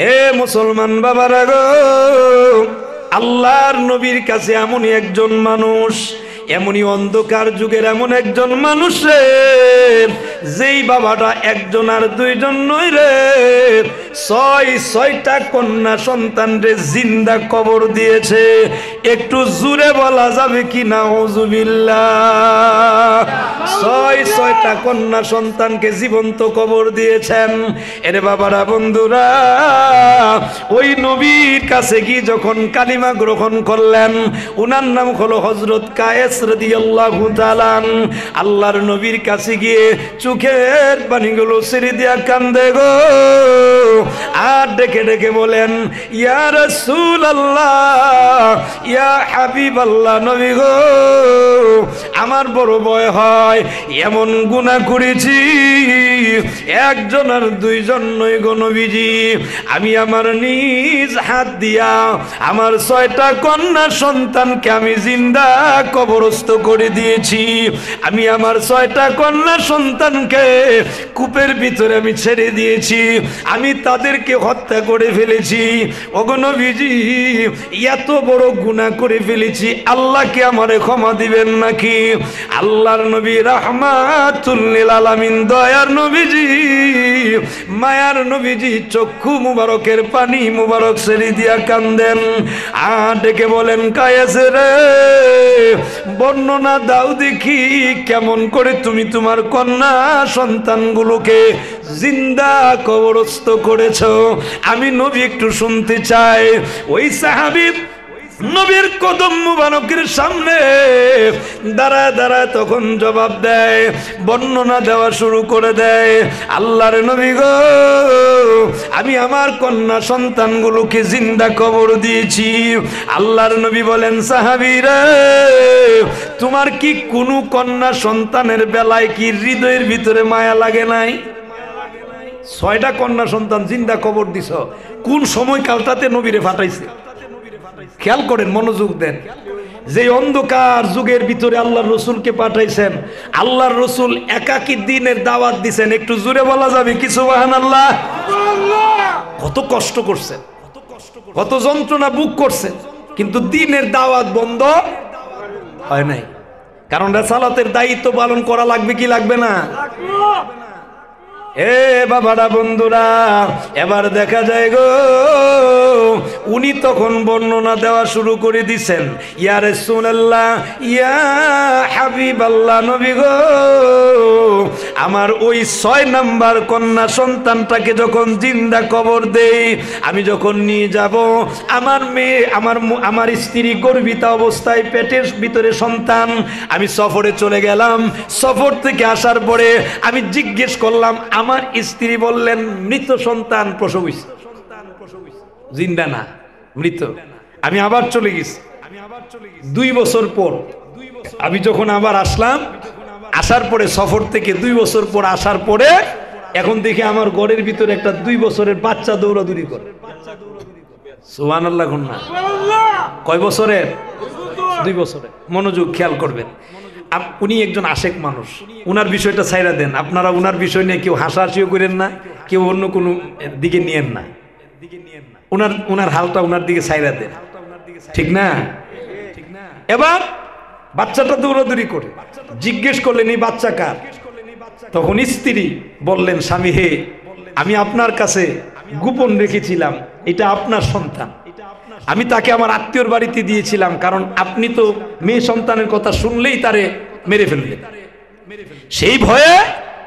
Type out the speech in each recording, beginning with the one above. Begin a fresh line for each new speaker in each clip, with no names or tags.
এ মুসলমান বাবারা গো, আল্লাহর নবীর কাছে এমনই একজন মানুষ, এমনই অন্ধকার যুগের এমন একজন মানুষ রে, যেই বাবাটা একজন আর দুইজন নয় রে, ছয়টা কন্যা সন্তান রে জিন্দা কবর দিয়েছে। একটু জোরে বলা যাবে কি নাউজুবিল্লাহ? ছয়টা কন্যা সন্তানকে জীবন্ত কবর দিয়েছেন। এরে বাবারা, বন্ধুরা, ওই নবীর কাছে গিয়ে যখন কালিমা গ্রহণ করলেন, উনার নাম হলো হযরত কায়েস রাদিয়াল্লাহু তাআলা। আল্লাহর নবীর কাছে গিয়ে চোখের পানিগুলো ছেড়ে দিয়া কান্দে গো, আর ডেকে ডেকে বলেন, ইয়া রাসূলুল্লাহ, ইয়া হাবিবাল্লাহ, নবী গো, আমার বড় ভয় হয়, এমন গুনাহ করেছি একজন আর দুইজন নয় গো নবীজি। আমি আমার নিজ হাত দিয়া আমার 6টা কন্যা সন্তানকে আমি জিন্দা কবরস্থ করে দিয়েছি। আমি আমার 6টা কন্যা সন্তানকে কূপের ভিতরে আমি ছেড়ে দিয়েছি। আমি তাদেরকে হত্যা করে ফেলেছি। ওগো নবীজি, এত বড় গুনাহ করে ফেলেছি, আল্লাহকে আমারে ক্ষমা দিবেন নাকি? আল্লাহর নবী রাহমাতুল লিল আলামিন, দয়ার নবীজি, মায়ার নবীজি চক্ষু মুবারকের পানি মুবারক ছেড়ে দিয়া কান্দেন, আর ডেকে বলেন, কায়েস রে, বর্ণনা দাও দেখি, কেমন করে তুমি তোমার কন্যা সন্তানগুলোকে জিন্দা কবরস্থ করেছ? আমি নবী একটু শুনতে চাই। ওই সাহাবী নবীর কদম মুবারকের সামনে দাঁড়ায় দাঁড়ায় তখন জবাব দেয়, বর্ণনা দেওয়া শুরু করে দেয়, আল্লাহর নবী গো, আমি আমার কন্যা সন্তানগুলোকে জিন্দা কবর দিয়েছি। আল্লাহর নবী বলেন, সাহাবীরা, তোমার কি কোনো কন্যা সন্তানের বেলায় কি হৃদয়ের ভিতরে মায়া লাগে নাই? 6টা কন্যা সন্তান জিন্দা কবর দিছ, কোন সময় কালটাতে নবীরে ফাটাইছে? খেয়াল করেন, মনোযোগ দেন। যে অন্ধকার যুগের ভিতরে আল্লাহর রসুলকে পাঠাইছেন, আল্লাহর রসুল একাকী দ্বীনের দাওয়াত দিছেন। একটু জোরে বলা যাবে কি সুবহানাল্লাহ? কত কষ্ট করছেন, কত যন্ত্রণা বুক করছেন, কিন্তু দ্বীনের দাওয়াত বন্ধ হয় নাই। কারণ রিসালাতের দায়িত্ব পালন করা লাগবে কি লাগবে না? এ বাবারা, বন্ধুরা, এবার দেখা যায় গো, উনি তখন বর্ণনা দেওয়া শুরু করে দিছেন, ইয়া রাসূলুল্লাহ, ইয়া হাবিবাল্লাহ, নবী গো, আমার ওই 6 নাম্বার কন্যা সন্তানটাকে যখন জিন্দা কবর দেই, আমি যখন নিয়ে যাব, আমার মেয়ে, আমার স্ত্রী গর্ভিতা অবস্থায়, পেটের ভিতরে সন্তান, আমি সফরে চলে গেলাম। সফর থেকে আসার পরে আমি জিজ্ঞেস করলাম, আমার স্ত্রী বললেন মৃত সন্তান প্রসব হইছে, জিন্দা না, মৃত। আমি আবার চলে গেছি। 2 বছর পর আমি যখন আবার আসলাম, আসার পরে সফর থেকে 2 বছর পর আসার পরে এখন দেখি আমার ঘরের ভিতরে একটা 2 বছরের বাচ্চা দৌড়াদৌড়ি করে। সুবহানাল্লাহ। কয় বছরের? 2 বছরের। মনোযোগ খেয়াল করবেন। উনি একজন আশেক মানুষ, উনার বিষয়টা ছাইরা দেন। আপনারা উনার বিষয় নিয়ে কেউ হাসাহাসিও করেন না, কেউ অন্য কোনো দিকে নিয়েন না। উনার হালটা উনার দিকে ছাইরা দেন, ঠিক না? এবার বাচ্চাটা দৌড়াদৌড়ি করে, জিজ্ঞেস করলেন, এই বাচ্চা কার? তখন স্ত্রী বললেন, স্বামী হে, আমি আপনার কাছে গোপন রেখেছিলাম, এটা আপনার সন্তান। আমি তাকে আমার আত্মীয়র বাড়িতে দিয়েছিলাম, কারণ আপনি তো মেয়ে সন্তানের কথা শুনলেই তারে মেরে ফেললেন। সেই ভয়ে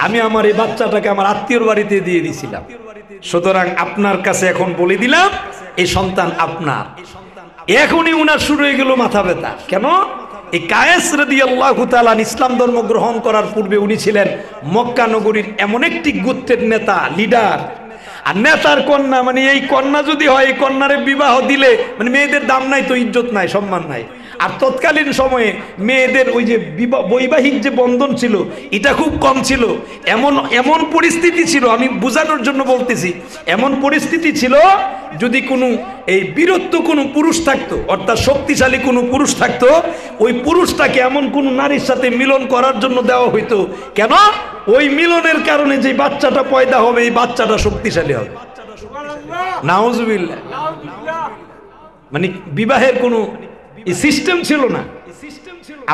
আমি আমার এই বাচ্চাটাকে আমার আত্মীয়র বাড়িতে দিয়ে দিয়েছিলাম। সুতরাং আপনার কাছে এখন বলে দিলাম, এই সন্তান আপনার। এখনই উনার শুরু হয়ে গেল মাথা ব্যথা। কেন? এই কায়েস রাদিয়াল্লাহু তাআলা ইসলাম ধর্ম গ্রহণ করার পূর্বে উনি ছিলেন মক্কা নগরীর এমন একটি গোত্রের নেতা, লিডার। আর নেতার কন্যা, মানে এই কন্যা যদি হয়, এই কন্যারে বিবাহ দিলে মানে মেয়েদের দাম নাই, তো ইজ্জত নাই, সম্মান নাই। আর তৎকালীন সময়ে মেয়েদের ওই যে বৈবাহিক যে বন্ধন ছিল, এটা খুব কম ছিল। এমন পরিস্থিতি ছিল, আমি বোঝানোর জন্য বলতেছি, এমন পরিস্থিতি ছিল, যদি কোনো এই বীরত্ব কোনো পুরুষ থাকতো, অর্থাৎ শক্তিশালী কোনো পুরুষ থাকতো, ওই পুরুষটাকে এমন কোনো নারীর সাথে মিলন করার জন্য দেওয়া হইতো। কেন? ওই মিলনের কারণে যে বাচ্চাটা পয়দা হবে, এই বাচ্চাটা শক্তিশালী হবে। নাউজুবিল্লাহ। মানে বিবাহের কোনো সিস্টেম ছিল না।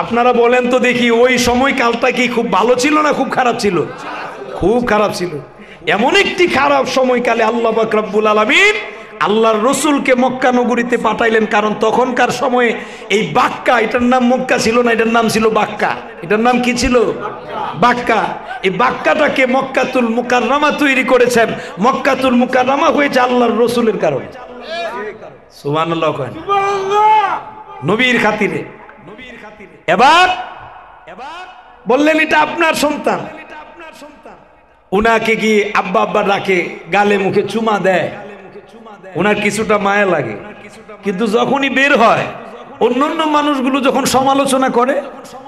আপনারা বলেন তো দেখি, ওই সময়কালটা কি খুব ভালো ছিল না খুব খারাপ ছিল? খুব খারাপ ছিল। এমন একটি খারাপ সময়কালে আল্লাহ পাক রব্বুল আলামিন আল্লাহর রসুলকে মক্কা নগরীতে পাঠাইলেন। কারণ তখনকার সময়ে এই বাক্কা, এটার নাম মক্কা ছিল না, এটার নাম ছিল বাক্কা। এটার নাম কি ছিল? বাক্কা। এই বাক্কাটাকে মক্কাতুল মুকাররমা তৈরি করেছেন। মক্কাতুল মুকাররমা হয়েছে আল্লাহর রসুলের কারণে। সুবহানাল্লাহ। নবীর খাতিরে। এবার বললেন এটা আপনার সন্তান। উনাকে কি আব্বা আব্বা ডাকে, গালে মুখে চুমা দেয়, ওনার কিছুটা মায়া লাগে। কিন্তু যখনই বের হয়, অন্যান্য মানুষগুলো যখন সমালোচনা করে,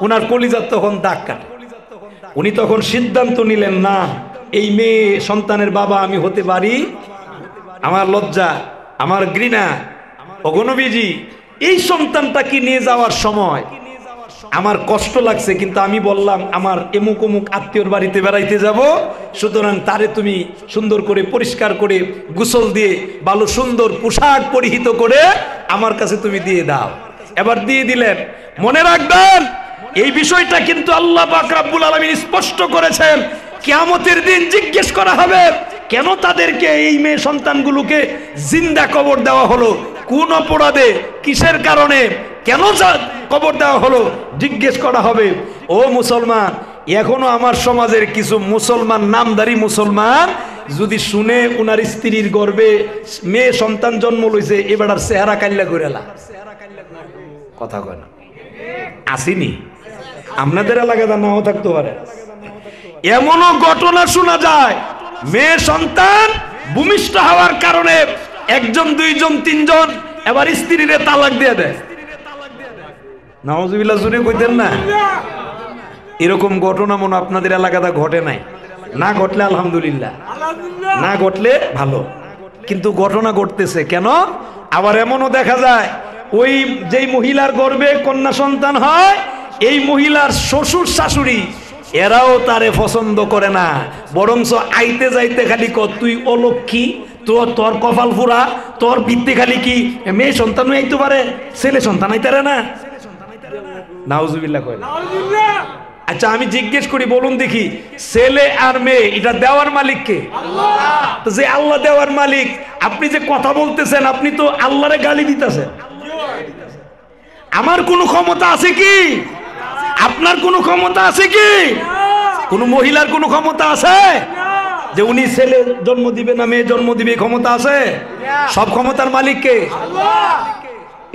ওনার কলিজার তখন দাগ কাটে। উনি তখন সিদ্ধান্ত নিলেন, না, এই মেয়ে সন্তানের বাবা আমি হতে পারি, আমার লজ্জা, আমার ঘৃণা। ওগো নবীজি, এই সন্তানটাকে নিয়ে যাওয়ার সময় আমার কষ্ট লাগছে, কিন্তু আমি বললাম আমার এমুক অমুক আত্মীয়র বাড়িতে বেড়াইতে যাব, সুতরাং তারে তুমি সুন্দর করে পরিষ্কার করে গোসল দিয়ে ভালো সুন্দর পোশাক পরিহিত করে আমার কাছে তুমি দিয়ে দাও। এবার দিয়ে দিলেন। মনে রাখবেন, এই বিষয়টা কিন্তু আল্লাহ পাক রব্বুল আলামিন স্পষ্ট করেছেন। কিয়ামতের দিন জিজ্ঞেস করা হবে, কেন তাদেরকে, এই মেয়ে সন্তানগুলোকে জিন্দা কবর দেওয়া হলো, কোন অপরাধে, কিসের কারণে, কেন কবর দেওয়া হলো, জিজ্ঞেস করা হবে। ও মুসলমান, এখনো আমার সমাজের কিছু মুসলমান, নামধারী মুসলমান, যদি শুনে উনার স্ত্রীর গর্ভে মেয়ে সন্তান জন্ম লইছে, এবার আর চেহারা কাল্লা করেলা কথা কয় না, আসিনি? আপনাদের এলাকাতে নাও থাকতে পারে। এমনও ঘটনা শোনা যায়, মেয়ে সন্তান ভূমিষ্ঠ হওয়ার কারণে একজন, দুইজন, তিনজন এবার স্ত্রীরে তালাক দিয়ে দেয়। নাউজুবিল্লাহ, জুড়ে কইতেন না? এরকম ঘটনা মনে আপনাদের এলাকাতে ঘটে নাই? না ঘটলে আলহামদুলিল্লাহ, না ঘটলে ভালো। কিন্তু ঘটনা ঘটতেছে কেন? আবার এমনও দেখা যায়, ওই যেই মহিলার গর্ভে কন্যা সন্তান হয়, এই মহিলার শ্বশুর শাশুড়ি এরাও তারে পছন্দ করে না, বরঞ্চ আইতে যাইতে খালি তুই অলক্ষী, তোর কপাল ফুরা, তোর বৃত্তি খালি কি মেয়ে সন্তান আইতে পারে, ছেলে সন্তান আইতারে না। নাউজুবিল্লাহ কয়। আচ্ছা আমি জিজ্ঞেস করি, বলুন দেখি, ছেলে আর মেয়ে এটা দেওয়ার মালিক কে? আল্লাহ। তো যে আল্লাহ দেওয়ার মালিক, আপনি যে কথা বলতেছেন, আপনি তো আল্লাহরে গালি দিতেছেন। আমার কোনো ক্ষমতা আছে কি? আপনার কোনো ক্ষমতা আছে কি? কোন মহিলার কোনো ক্ষমতা আছে যে উনি ছেলে জন্ম দিবে না মেয়ে জন্ম দিবে? ক্ষমতা আছে? সব ক্ষমতার মালিক কে? আল্লাহ।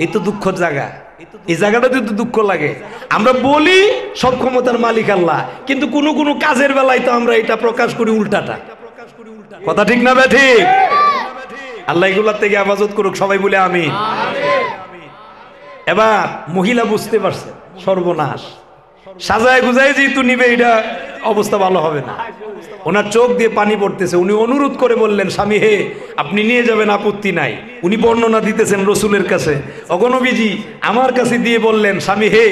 এই তো দুঃখের জায়গা, এই জায়গাটাতে তো দুঃখ লাগে। আমরা বলি সব ক্ষমতার মালিক আল্লাহ, কিন্তু কোন কোন কাজের বেলায় তো আমরা এটা প্রকাশ করি উল্টাটা। কথা ঠিক না ঠিক? আল্লাহ এগুলার থেকে হেফাজত করুক, সবাই বলে আমিন। এবার মহিলা বুঝতে পারছে সর্বনাশ, সাজায় গুজায় যেহেতু নিবে, এটা অবস্থা ভালো হবে না। ওনার চোখ দিয়ে পানি পড়তেছে। উনি অনুরোধ করে বললেন, স্বামী হে, আপনি নিয়ে যাবেন, আপত্তি নাই। উনি বর্ণনা দিতেছেন রসুলের কাছে। ওগো নবীজি আমার কাছে দিয়ে বললেন, স্বামী হে,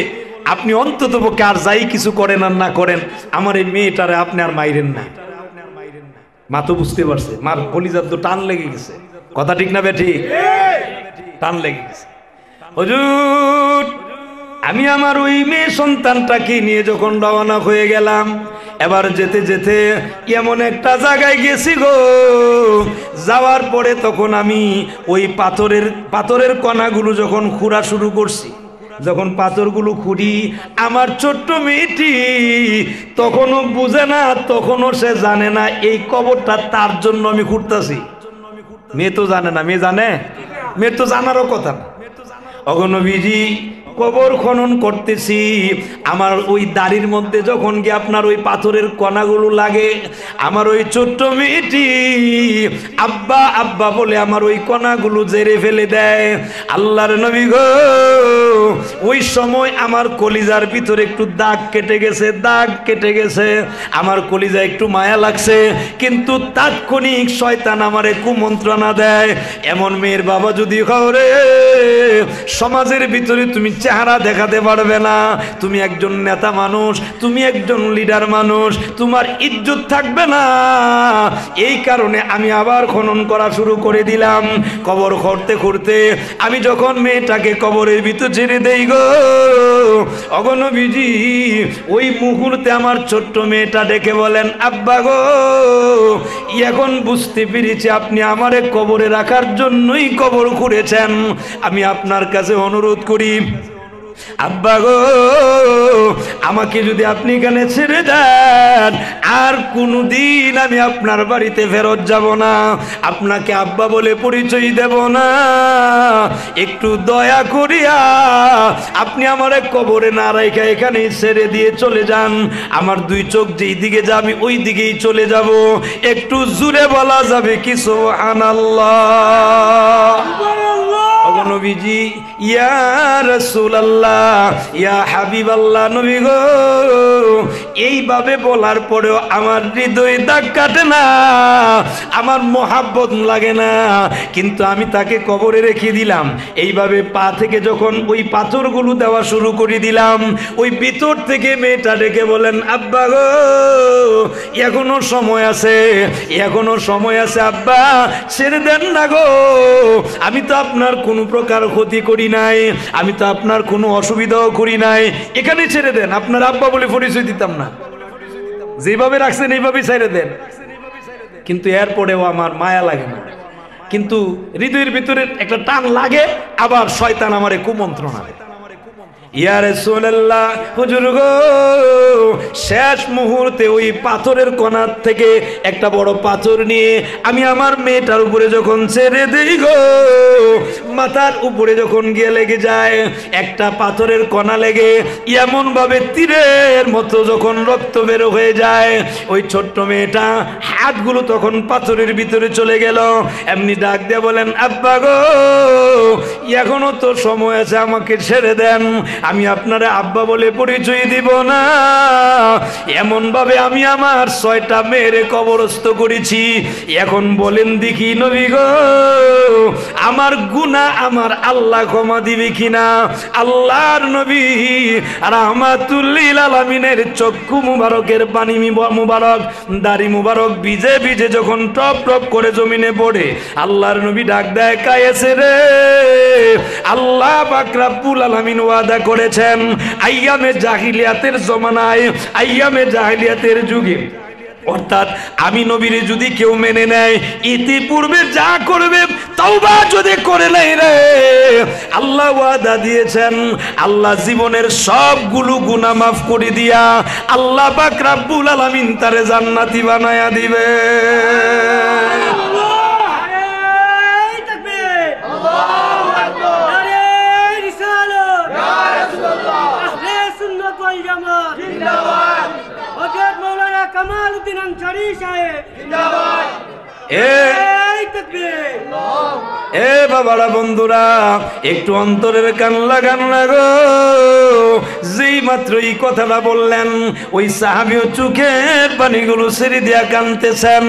আপনি অন্তত পক্ষে আর যাই কিছু করেন আর না করেন, আমার এই মেয়েটারে আপনি আর মাইরেন না। মা তো বুঝতে পারছে, মার কলিজার তো টান লেগে গেছে। কথা ঠিক না ঠিক? টান লেগে গেছে। হুজুর, আমি আমার ওই মেয়ে সন্তানটাকে নিয়ে যখন রওনা হয়ে গেলাম, এবার যেতে যেতে এমন একটা জায়গায় গেছি গো, যাওয়ার পরে তখন আমি ওই পাথরের কণাগুলো যখন খুঁড়া শুরু করছি, যখন পাথরগুলো খুঁড়ি, আমার ছোট্ট মেয়েটি তখনও বুঝে না, তখনও সে জানে না এই কবরটা তার জন্য আমি খুঁড়তাছি। মেয়ে তো জানে না। মেয়ে জানে? মেয়ের তো জানারও কথা না। ওগো নবীজি, কবর খনন করতেছি, আমার ওই দাড়ির মধ্যে যখন গিয়ে আপনার ওই পাথরের কণাগুলো লাগে, আমার ওই ছোট্ট মেয়েটি আব্বা আব্বা বলে আমার ওই কণাগুলো জেরে ফেলে দেয়। আল্লাহর নবী গো, ওই সময় আমার কলিজার ভিতরে একটু দাগ কেটে গেছে, দাগ কেটে গেছে। আমার কলিজা একটু মায়া লাগছে, কিন্তু তাৎক্ষণিক শয়তান আমারে কুমন্ত্রণা দেয়, এমন মেয়ের বাবা যদি হও রে, সমাজের ভিতরে তুমি চেহারা দেখাতে পারবে না। তুমি একজন নেতা মানুষ, তুমি একজন লিডার মানুষ, তোমার ইজ্জত থাকবে না। এই কারণে আমি আবার খনন করা শুরু করে দিলাম। কবর খুঁড়তে খুঁড়তে আমি যখন মেয়েটাকে কবরের ভিতর ছেড়ে দেই গো ওগো নবীজি, ওই মুহূর্তে আমার ছোট্ট মেয়েটা ডেকে বলেন, আব্বা গো, এখন বুঝতে পেরেছি আপনি আমারে কবরে রাখার জন্যই কবর খুঁড়েছেন। আমি আপনার কাছে অনুরোধ করি, আব্বা গো, আমাকে যদি আপনি এখানে ছেড়ে দেন আর কোনোদিন আমি আপনার বাড়িতে ফেরত যাব না, আপনাকে আব্বা বলে পরিচয় দেব না। একটু দয়া করিয়া আপনি আমার কবরে না রাইখা এখানেই ছেড়ে দিয়ে চলে যান। আমার দুই চোখ যেই দিকে যাবে আমি ওই দিকেই চলে যাব। একটু জোরে বলা যাবে কি সুবহানাল্লাহ? নবীজি, ইয়া রাসূলুল্লাহ, ইয়া হাবিবাল্লাহ, নবী গো, এইভাবে বলার পরেও আমার হৃদয় দাগ কাটে না, আমার মোহাব্বত লাগে না। কিন্তু আমি তাকে কবরে রেখে দিলাম। এইভাবে পা থেকে যখন ওই পাথরগুলো দেওয়া শুরু করে দিলাম, ওই ভিতর থেকে মেয়েটা ডেকে বলেন, আব্বা গো, এখনো সময় আছে, এখনো সময় আছে আব্বা, ছেড়ে দেন না গো। আমি তো আপনার কোনো প্রকার ক্ষতি করি নাই, আমি তো আপনার কোনো অসুবিধাও করি নাই, এখানে ছেড়ে দেন। আপনার আব্বা বলে পরিচয় দিতাম না, যেভাবে রাখছেন এইভাবে ছেড়ে দেন। কিন্তু এরপরেও আমার মায়া লাগে না, কিন্তু হৃদয়ের ভিতরে একটা টান লাগে। আবার শয়তান আমারে কুমন্ত্রণা দেয়, ইয়া রাসূলুল্লাহ, হুজুর গো, শেষ মুহূর্তে ওই পাথরের কোণা থেকে একটা বড় পাথর নিয়ে আমি আমার মেয়েটার উপরে যখন ছেড়ে দেই গো, মাথার উপরে যখন গিয়ে লেগে যায়, একটা পাথরের কোণা লেগে এমন ভাবে তীরের মতো যখন রক্ত বের হয়ে যায়, ওই ছোট্ট মেয়েটা হাতগুলো তখন পাথরের ভিতরে চলে গেল। এমনি ডাক দিয়ে বলেন, আব্বা গো, এখনো তো সময় আছে, আমাকে ছেড়ে দেন, আমি আপনারে আব্বা বলে পরিচয় দিব না। এমন ভাবে আমি আমার 6টা মেয়েরে কবরস্থ করেছি। এখন বলেন দেখি নবী গো, আমার গুনাহ আমার আল্লাহ ক্ষমা দিবে কিনা? আল্লাহর নবী রাহমাতুল লিল আলামিনের চক্ষু মুবারকের পানি মুবারক, দাড়ি মুবারক ভিজে ভিজে যখন টপ টপ করে জমিনে পড়ে, আল্লাহর নবী ডাক দেয়, কায়েছে রে, আল্লাহ পাক রব্বুল আলামিন ওয়াদা করেছেন আইয়ামে জাহিলিয়াতের জমানায়, আইয়ামে জাহিলিয়াতের যুগে, অর্থাৎ আমি নবীরে যদি কেউ মেনে নেয়, ইতিপূর্বে যা করবে তওবা যদি করে নেয় রে, আল্লাহ ওয়াদা দিয়েছেন, আল্লাহ জীবনের সবগুলো গুনাহ মাফ করে দিয়া আল্লাহ পাক রব্বুল আলামিন তারে জান্নাতি বানায়া দিবে।
কামালউদ্দিন আনসারী সাহেব জিন্দাবাদ।
এ বাবারা, বন্ধুরা, একটু অন্তরের কান লাগান না গো। যেই মাত্র এই কথাটা বললেন, ওই সাহাবীও চোখের পানিগুলো ছেড়ে দিয়া কাঁদতেছেন।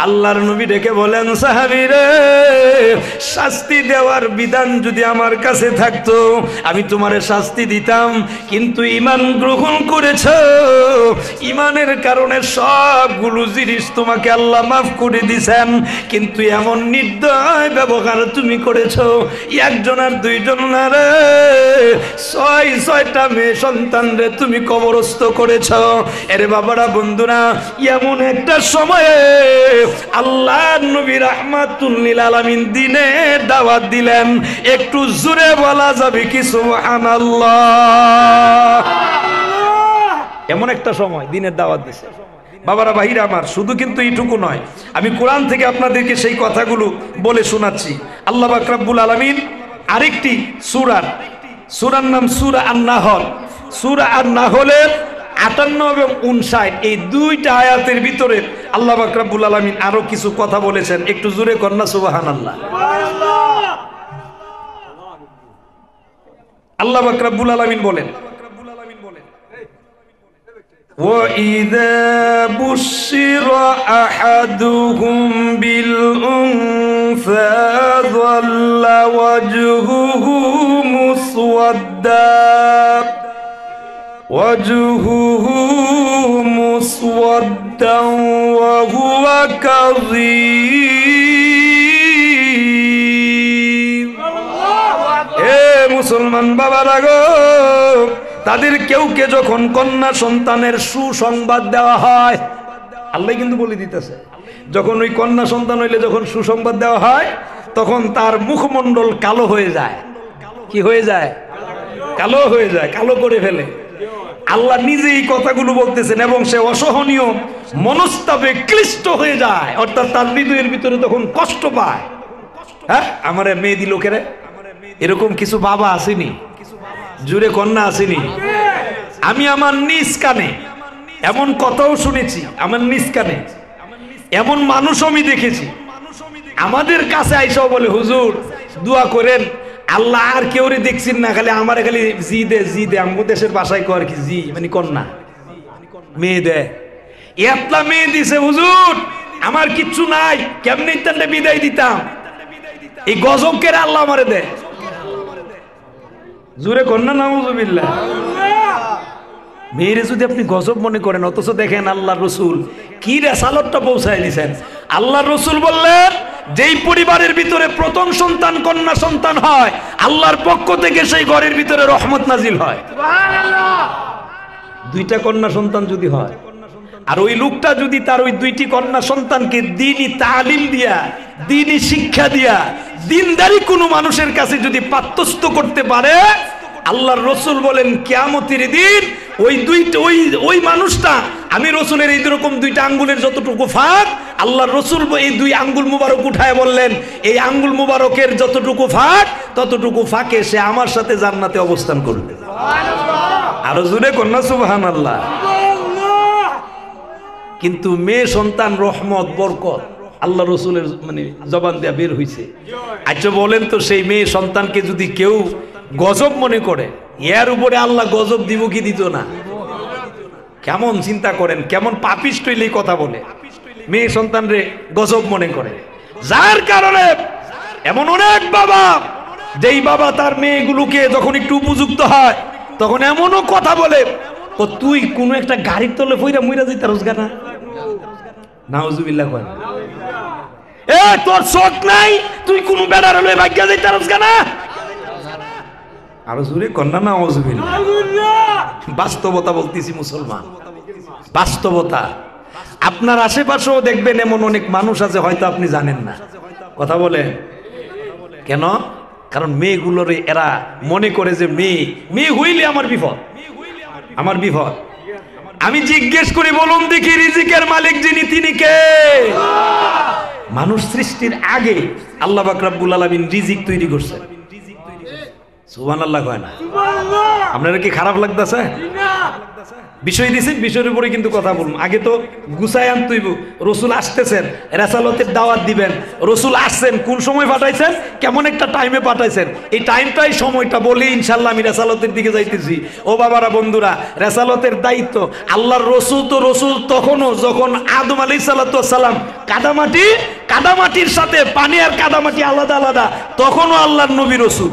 আল্লাহর নবী ডেকে বলেন, সাহাবী রে, শাস্তি দেওয়ার বিধান যদি আমার কাছে থাকতো আমি তোমারে শাস্তি দিতাম, কিন্তু ঈমান গ্রহণ করেছ, ঈমানের কারণে সবগুলো জিনিস তোমাকে আল্লাহ মাফ করে দিছেন, কিন্তু এমন নির্দয় ব্যবহার তুমি করেছো। একজন আর দুইজন না রে, 6টা মেয়ে সন্তান রে তুমি কবরস্থ করেছো। এরে বাবারা, বন্ধুরা, এমন একটা সময়ে আল্লাহর নবী রাহমাতুল লিল আলামিন দ্বীনের দাওয়াত দিলেন। একটু জোরে বলা যাবে কি সুবহানাল্লাহ? এমন একটা সময় দ্বীনের দাওয়াত দিছে। বাবারা, ভাইরা আমার, শুধু কিন্তু এইটুকু নয়, আমি কোরআন থেকে আপনাদেরকে সেই কথাগুলো বলে শোনাচ্ছি। আল্লাহ পাক রব্বুল আলামিন আরেকটি সূরার নাম সূরা আন-নাহল। সূরা আন-নাহলের 58 এবং 59 এই দুইটা আয়াতের ভিতরে আল্লাহ পাক রব্বুল আলামিন আরো কিছু কথা বলেছেন। একটু জোরে কন্যা সুবহানাল্লাহ। আল্লাহ পাক রব্বুল আলামিন বলেন, وَإِذَا بُشِّرَ أَحَدُهُم بِالْأُنثَىٰ ظَلَّ وَجْهُهُ مُسْوَدًّا وجهه مسودا وهو كظيم মুসলমান বাবারা গো, তাদের কেউকে যখন কন্যা সন্তানের সুসংবাদ দেওয়া হয়, আল্লাহ কিন্তু বলে দিতেছে, যখন ওই কন্যা সন্তান হইলে যখন সুসংবাদ দেওয়া হয় তখন তার মুখমণ্ডল কালো হয়ে যায়। কি হয়ে যায়? কালো হয়ে যায়, কালো করে ফেলে। আল্লাহ নিজে এই কথাগুলো বলতেছেন এবং সে অসহনীয় মনস্তাবে ক্লিষ্ট হয়ে যায়, অর্থাৎ তার হৃদয়ের ভিতরে তখন কষ্ট পায়। হ্যাঁ, আমার মেয়ে দিল কেরে, এরকম কিছু বাবা আসেনি? জুড়ে কন্যা আসেনি? আমি আমার নিজ কানে এমন কথাও শুনেছি, আমার নিজ কানে এমন মানুষ আমি দেখেছি, আমাদের কাছে আইসাও বলে, হুজুর দোয়া করেন, আল্লাহ আর কেউ দেখছেন না, খালি আমার খালি জি দে জি দে। আমাদের দেশের ভাষায় কর কি জি মানে কন্যা, মেয়ে দেয়। এতলা মেয়ে দিছে হুজুর, আমার কিচ্ছু নাই, কেমনি তান্ডে বিদায় দিতাম। এই গজব কেরে আল্লাহ আমারে দেয়। জুরে কন্যা নাউজুবিল্লাহ। মেয়েরে যদি আপনি গজব মনে করেন, অথচ দেখেন আল্লাহ রসুল কি রেসালতটা পৌঁছায় দিয়েছেন। আল্লাহ রসুল বললেন, যেই পরিবারের ভিতরে প্রথম সন্তান কন্যা সন্তান হয়, আল্লাহর পক্ষ থেকে সেই ঘরের ভিতরে রহমত নাজিল হয়। দুইটা কন্যা সন্তান যদি হয়, আর ওই লোকটা যদি তার ওই দুইটি কন্যা সন্তানকে দ্বীনি তালিম দিয়া, দ্বীনি শিক্ষা দিয়া, দিনদারি কোনো মানুষের কাছে যদি পাত্তস্থ করতে পারে, আল্লাহর রসুল বলেন কিয়ামতের দিন ওই মানুষটা, আমি রসুলের এইরকম দুইটা আঙ্গুলের যতটুকু ফাঁক, আল্লাহর রসুল এই দুই আঙ্গুল মুবারক উঠায় বললেন, এই আঙ্গুল মুবারকের যতটুকু ফাঁক, ততটুকু ফাঁকে সে আমার সাথে জান্নাতে অবস্থান করবে। আরো জোরে কন্যা সুবহানাল্লাহ। কিন্তু মেয়ে সন্তান রহমত বরকত আল্লাহ রসুলের মানে জবান দেয়া বের হইছে। আচ্ছা বলেন তো, সেই মেয়ে সন্তানকে যদি কেউ গজব মনে করে, এর উপরে আল্লাহ গজব দিব কি দিত না? কেমন চিন্তা করেন, কেমন পাপিষ্ট হইলে কথা বলে, মেয়ে সন্তান রে গজব মনে করে। যার কারণে এমন অনেক বাবা, যেই বাবা তার মেয়েগুলোকে যখন একটু উপযুক্ত হয় তখন এমনও কথা বলে, ও তুই কোন একটা গাড়ির তলে ফইরা মইরা যাইতা রোজগার না, নাউজুবিল্লাহ কয়, এ তোর শখ নাই, তুই কোন বেড়ার হলে ভাগ্যা যাইতা রোজগার না। আরো জোরে কন্যা নাউজুবিল্লাহ। বাস্তবতা বলতেছি মুসলমান, বাস্তবতা। আপনার আশেপাশেও দেখবেন এমন অনেক মানুষ আছে, হয়তো আপনি জানেন না। কথা বলেন কেন? কারণ মেয়েগুলোর এরা মনে করে যে মেয়ে হইলে আমার বিপদ, আমার বিপদ। আমি জিজ্ঞেস করি, বলুন দেখি, রিজিকের মালিক যিনি তিনি কে? মানুষ সৃষ্টির আগে আল্লাহ পাক রব্বুল আলামিন রিজিক তৈরি করছেন। সুবহানাল্লাহ কয় না? আপনারা কি খারাপ লাগতেছে? বিষয় দিয়েছেন, বিষয়ের উপরে কিন্তু কথা বলুন। আগে তো গুছাই আনতে হইব। রসুল আসতেছেন, রেসালতের দাওয়াত দিবেন। রসুল আসছেন, কোন সময় পাঠাইছেন, কেমন একটা টাইমে পাঠাইছেন, এই টাইমটাই সময়টা বলি ইনশাল্লাহ আমি রেসালতের দিকে যাইতেছি। ও বাবারা বন্ধুরা, রেসালতের দায়িত্ব আল্লাহর রসুল তো রসুল তখনও যখন আদম আলাইহিস সালাম কাদামাটির সাথে পানি আর কাদামাটি আলাদা আলাদা, তখনও আল্লাহর নবী রসুল।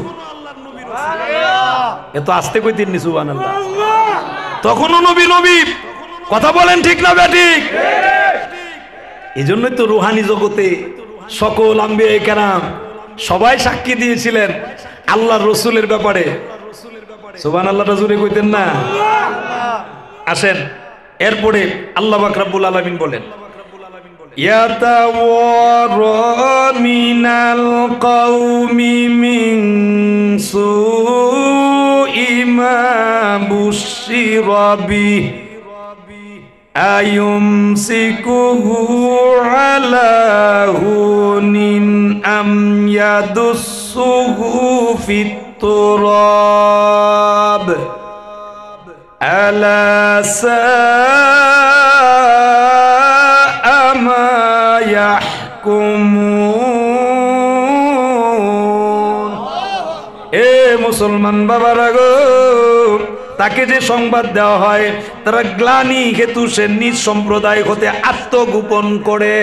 এত আস্তে কইতেন নি সুবহানাল্লাহ। তখনও নবী নবী। কথা বলেন ঠিক না বেঠিক? এই জন্যই তো রুহানি জগতে সকল আম্বিয়া কেরাম সবাই সাক্ষী দিয়েছিলেন আল্লাহর রসুলের ব্যাপারে। সুবহানাল্লাহটা জোরে কইতেন না? আসেন, এরপরে আল্লাহ পাক রব্বুল আলামিন বলেন, ইয়াতাওয়ারা মিনাল কওমি মিন সুই মা বুশিরা বিহি আয়ুমসিকুহু আলা হুনিন আম ইয়াদুসসুহু ফিত তুরাব আলা সাআ মা ইয়াহকুমুন। এ মুসলমান বাবারা গো, তাকে যে সংবাদ দেওয়া হয় তারা গ্লানি হেতু সে নিজ সম্প্রদায় হতে আত্মগোপন করে।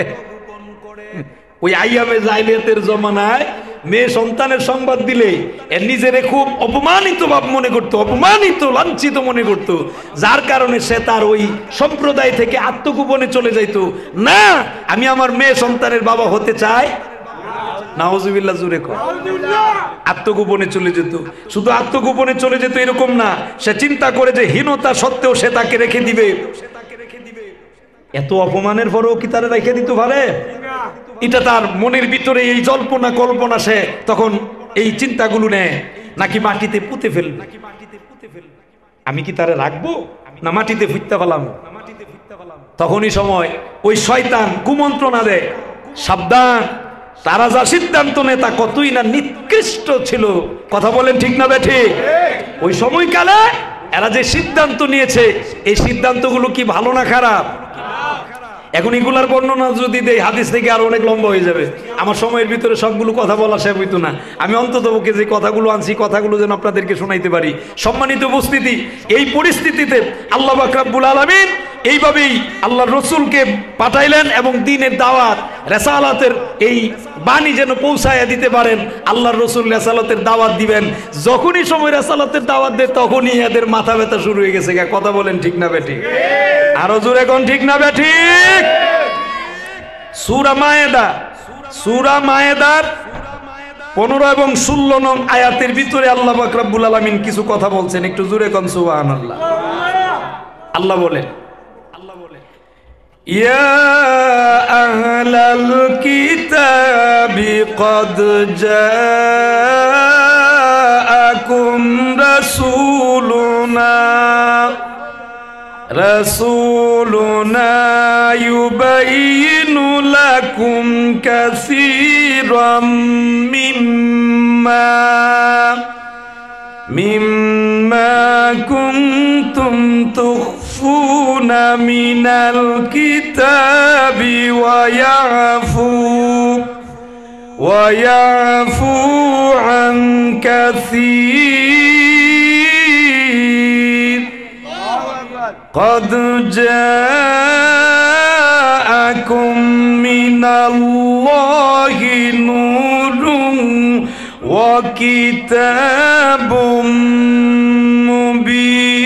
ওই আইয়ামে জাইলিয়াতের জমানায় মেয়ে সন্তানের সংবাদ দিলে এর নিজেরে খুব অপমানিত ভাব মনে করতো, অপমানিত লাঞ্ছিত মনে করতো, যার কারণে সে তার ওই সম্প্রদায় থেকে আত্মগোপনে চলে যাইতো। না, আমি আমার মেয়ে সন্তানের বাবা হতে চাই, নাউজুবিল্লাহ, জোরে কর। আত্মগোপনে চলে যেত। শুধু আত্মগোপনে চলে যেত এরকম না, সে চিন্তা করে যে হীনতা সত্ত্বেও সে তাকে রেখে দিবে। এত অপমানের পরেও কি তারা রেখে দিতে পারে? এটা তার মনের ভিতরে এই জল্পনা কল্পনা, সে তখন এই চিন্তাগুলো নেয়, নাকি মাটিতে পুঁতে ফেলবে। আমি কি তারে রাখবো না মাটিতে ফুটতে পেলাম? তখনই সময় ওই শয়তান কুমন্ত্রণা দেয়, সাবধান, তারা যা সিদ্ধান্ত নেয় তা কতই না নিকৃষ্ট ছিল। কথা বলেন ঠিক না বেঠিক? ওই সময়কালে এরা যে সিদ্ধান্ত নিয়েছে, এই সিদ্ধান্তগুলো কি ভালো না খারাপ? এখন এগুলার বর্ণনা যদি দেই হাদিস থেকে আরো অনেক লম্বা হয়ে যাবে, আমার সময়ের ভিতরে সবগুলো কথা বলা শেষ হইতো না। আমি অন্ততপক্ষে যে কথাগুলো আনছি, কথাগুলো যেন আপনাদেরকে শোনাইতে পারি। সম্মানিত উপস্থিতি, এই পরিস্থিতিতে আল্লাহ পাক রব্বুল আলামিন এইভাবেই আল্লাহর রসুলকে পাঠাইলেন এবং দ্বীনের দাওয়াত, রেসালাতের এই বাণী যেন পৌঁছায়া দিতে পারেন। আল্লাহর রসুল রেসালাতের দাওয়াত দিবেন, যখনই সময় রেসালাতের দাওয়াত দেয় তখনই এদের মাথা ব্যথা শুরু হয়ে গেছে। কথা বলেন ঠিক না বেঠিক? আরো জোরে কোন ঠিক না বেঠিক? সূরা মায়েদা, সূরা মায়েদার 15 এবং 16 নং আয়াতের ভিতরে আল্লাহ পাক রব্বুল আলামিন কিছু কথা বলছেন, একটু জোরে কোন সুবহানাল্লাহ। আল্লাহ বলেন, ইয়া আহলাল কিতাবি ক্বাদ জাআকুম রাসূলুনা ইউবাইয়িনু লাকুম কাসীরাম মিম্মা কুনতুম তুখফুনা মিনাল কিতাবি ওয়া ইয়াফু আন কাসীর। قد جاءكم من الله نور وكتاب مبين।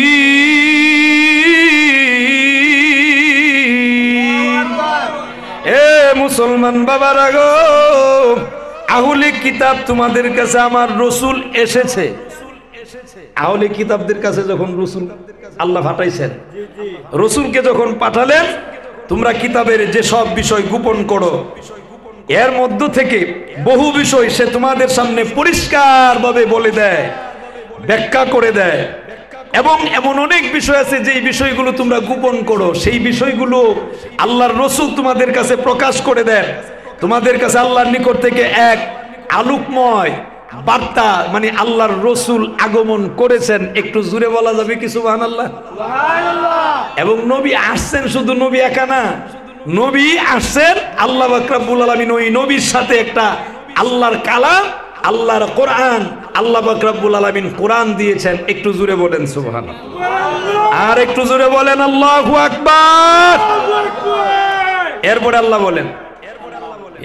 মুসলমান বাবারা গো, আহলে কিতাব তোমাদের কাছে আমার রসুল এসেছে। আহলে কিতাবদের কাছে যখন রসুল আল্লাহ পাঠাইছেন, রসুলকে যখন পাঠালেন, তোমরা কিতাবের যে সব বিষয় গোপন করো, এর মধ্য থেকে বহু বিষয় সে তোমাদের সামনে পরিষ্কার ভাবে বলে দেয়, ব্যাখ্যা করে দেয়। এবং এমন অনেক বিষয় আছে যে বিষয়গুলো তোমরা গোপন করো, সেই বিষয়গুলো আল্লাহর রসুল তোমাদের কাছে প্রকাশ করে দেন। তোমাদের কাছে আল্লাহর নিকট থেকে এক আলোকময় বার্তা, মানে আল্লাহর রসুল আগমন করেছেন। একটু জুড়ে বলা যাবে কি সুবহানাল্লাহ? এবং নবী আসছেন, শুধু নবী একা না, নবী আসছেন, আল্লাহ পাক রব্বুল আলামিন ওই নবীর সাথে একটা আল্লাহর কালাম, আল্লাহর কোরআন, আল্লাহ পাক রব্বুল আলামিন কোরআন দিয়েছেন। একটু জুড়ে বলেন সুবহানাল্লাহ, আর একটু জুড়ে বলেন আল্লাহু আকবার। এরপরে আল্লাহ বলেন,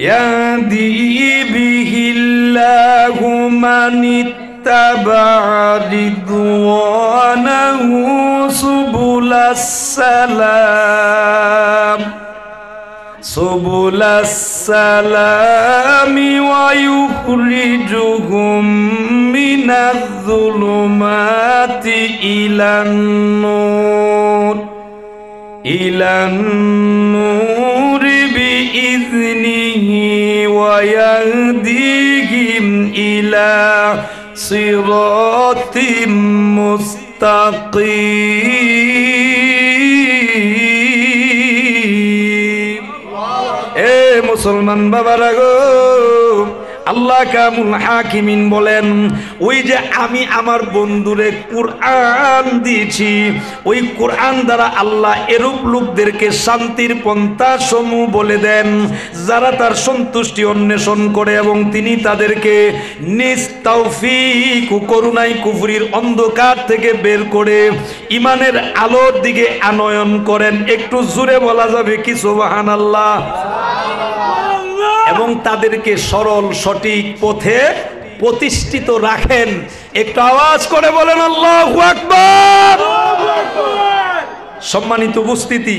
ইয়াহদি বিহিল্লাহু মানিত্তাবা'a রিদওয়ানাহু সুবুলাস সালামি ওয়া ইউখরিজুহুম মিনায-যুলুমাতি ইলান-নূরি বিইذনিহি ওয়া ইয়াহদিহিম ইলা সিরাতিম মুস্তাকিম। এ মুসলমান বাবারা গো, আল্লাহ কামুল হাকিমিন বলেন, ওই যে আমি আমার বন্ধুরে কুরআন দিয়েছি, ওই কুরআন দ্বারা আল্লাহ এরূপ লোকদেরকে শান্তির পন্থা সমূহ বলে দেন, যারা তার সন্তুষ্টি অন্বেষণ করে এবং তিনি তাদেরকে নিজ তৌফিক ও করুণায় কুফরির অন্ধকার থেকে বের করে ইমানের আলোর দিকে আনয়ন করেন। একটু জোরে বলা যাবে কি সুবহানাল্লাহ? এবং তাদেরকে সরল সঠিক পথে প্রতিষ্ঠিত রাখেন। একটু আওয়াজ করে বলেন আল্লাহু আকবার। সম্মানিত উপস্থিতি,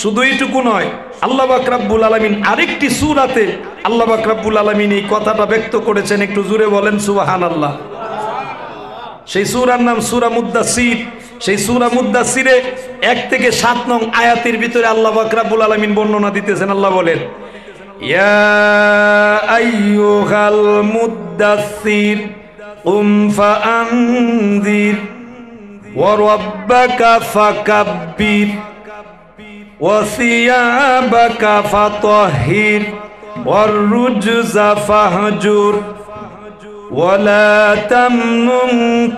শুধু এইটুকু নয়, আল্লাহ পাক রব্বুল আলামিন আরেকটি সূরাতে আল্লাহ পাক রব্বুল আলামিন এই কথাটা ব্যক্ত করেছেন। একটু জোরে বলেন সুবহানাল্লাহ। সেই সূরার নাম সূরা মুদ্দাসির। সেই সূরা মুদ্দাসিরে 1 থেকে 7 নং আয়াতের ভিতরে আল্লাহ পাক রব্বুল আলামিন বর্ণনা দিতেছেন। আল্লাহ বলেন, ইয়া আইয়ুহাল মুদ্দাসির কুম ফাআনযির ওয়া রাব্বাকা ফাকাব্বির ওয়া সিয়াবাকা ফাতাহহির ওয়ার রুজজা ফাহজুর ওয়া লা তামনুন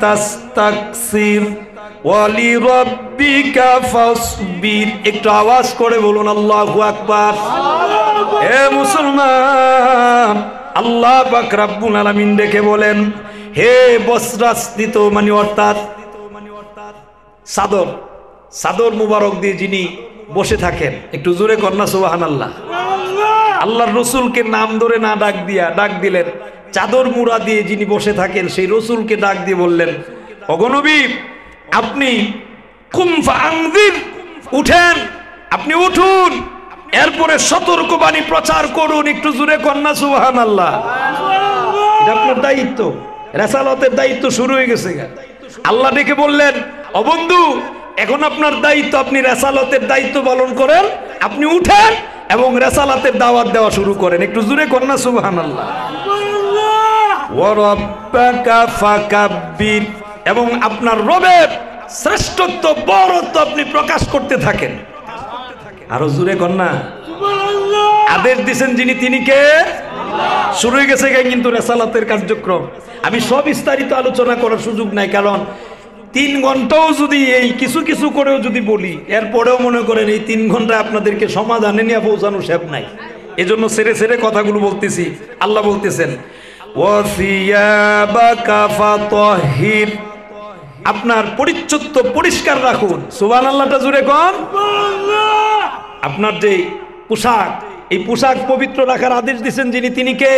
তাস্তাকসির ওয়া লিরাব্বিকা ফাসবির। একটু আওয়াজ করে বলুন আল্লাহু আকবার। হে মুসলমান, আল্লাহ পাক রব্বুল আলামিন ডেকে বলেন, হে বস্ত্রাস্থিত মানে অর্থাৎ চাদর, চাদর মুবারক দিয়ে যিনি বসে থাকেন, একটু জোরে কন্যা সুবহানাল্লাহ। আল্লাহর রসুলকে নাম ধরে না ডাক দিলেন, চাদর মুড়া দিয়ে যিনি বসে থাকেন সেই রসুলকে ডাক দিয়ে বললেন, ওগো নবী আপনি কুম ফাআনযির, উঠেন, আপনি উঠুন, এরপরে সতর্কবাণী প্রচার করুন। একটু জোরে কন্যা সুবহানাল্লাহ। এটা আপনার দায়িত্ব, রিসালাতের দায়িত্ব শুরু হয়ে গেছে। আল্লাহ ডেকে বললেন, ও বন্ধু এখন আপনার দায়িত্ব, আপনি রিসালাতের দায়িত্ব পালন করেন, আপনি উঠেন এবং রিসালাতের দাওয়াত দেওয়া শুরু করেন। একটু জোরে কন্যা সুবহানাল্লাহ। ওয়া রাব্বাকা ফাকাব্বির, এবং আপনার রবের শ্রেষ্ঠত্ব বড়ত্ব আপনি প্রকাশ করতে থাকেন। আরো জোরে কন্যা। আদেশ দিয়েছেন যিনি, তিনি কে? শুরু হয়ে গেছে কিন্তু রিসালাতের কার্যক্রম। আমি সব বিস্তারিত আলোচনা করার সুযোগ নাই, কারণ 3 ঘন্টাও যদি এই কিছু কিছু করেও যদি বলি, এরপরেও মনে করেন এই 3 ঘন্টা আপনাদেরকে সমাধানে নিয়ে পৌঁছানো শেষ নাই। এজন্য ছেড়ে ছেড়ে কথাগুলো বলতেছি। আল্লাহ বলতেছেন, ওয়া সিয়াবাকা ফাতাহহির, আপনার পরিচ্ছন্ন পরিষ্কার রাখুন। সুবহানাল্লাহটা জোরে কোন। আপনার যে পোশাক, এই পোশাক পবিত্র রাখার আদেশ দিয়েছেন যিনি, তিনি কে?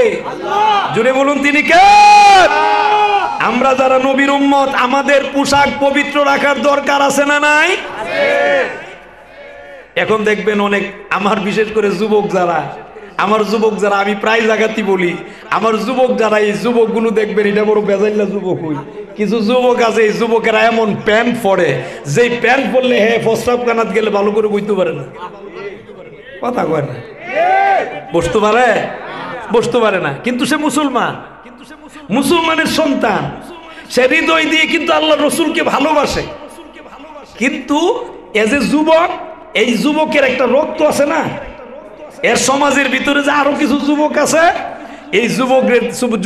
জোরে বলুন, তিনি কে? আমরা যারা নবীর উম্মত, আমাদের পোশাক পবিত্র রাখার দরকার আছে না নাই? এখন দেখবেন অনেক, আমার বিশেষ করে যুবক যারা, আমি প্রায় জায়গাতেই বলি, আমার যুবক যারা, এই যুবকগুলো দেখবেন এটা বড় বেজাইল্লা যুবক হই। কিছু যুবক আছে, এই যুবকেরা এমন প্যান্ট পরে, যেই প্যান্ট পরলে হ্যাঁ প্রস্রাব কানাত গেলে ভালো করে বুঝতে পারে না, কথা কয় না, বসতে পারে না, কিন্তু সে মুসলমান, মুসলমানের সন্তান, সে হৃদয় দিয়ে কিন্তু আল্লাহ রসুলকে ভালোবাসে। কিন্তু এজ এ যুবক, এই যুবকের একটা রক্ত আছে না, এর সমাজের ভিতরে যে আরো কিছু যুবক আছে, এই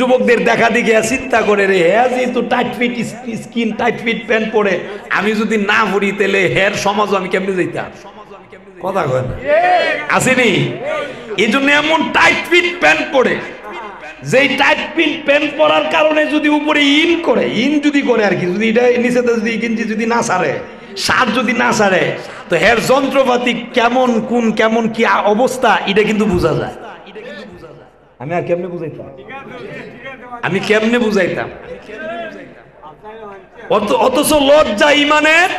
যুবকদের দেখা দেখে চিন্তা করে, রে হ্যাঁ যেহেতু tight fit skin, tight fit pant পরে, আমি যদি না পড়ি তাহলে হের সমাজ আমি কেমনে যাইতাম, কথা কয় না, আসেনি? এই জন্য এমন টাইট ফিট প্যান্ট পরে, যেই টাইট ফিট প্যান্ট পরার কারণে যদি উপরে ইন যদি করে আর কি, যদি এটা নিচে যদি গেঞ্জি যদি না ছাড়ে, শার্ট যদি না ছাড়ে, তো হের যন্ত্রপাতি কেমন কি অবস্থা এটা কিন্তু বোঝা যায়। আমি আর কেমনে বুঝাইতাম, অথচ লজ্জা ইমানের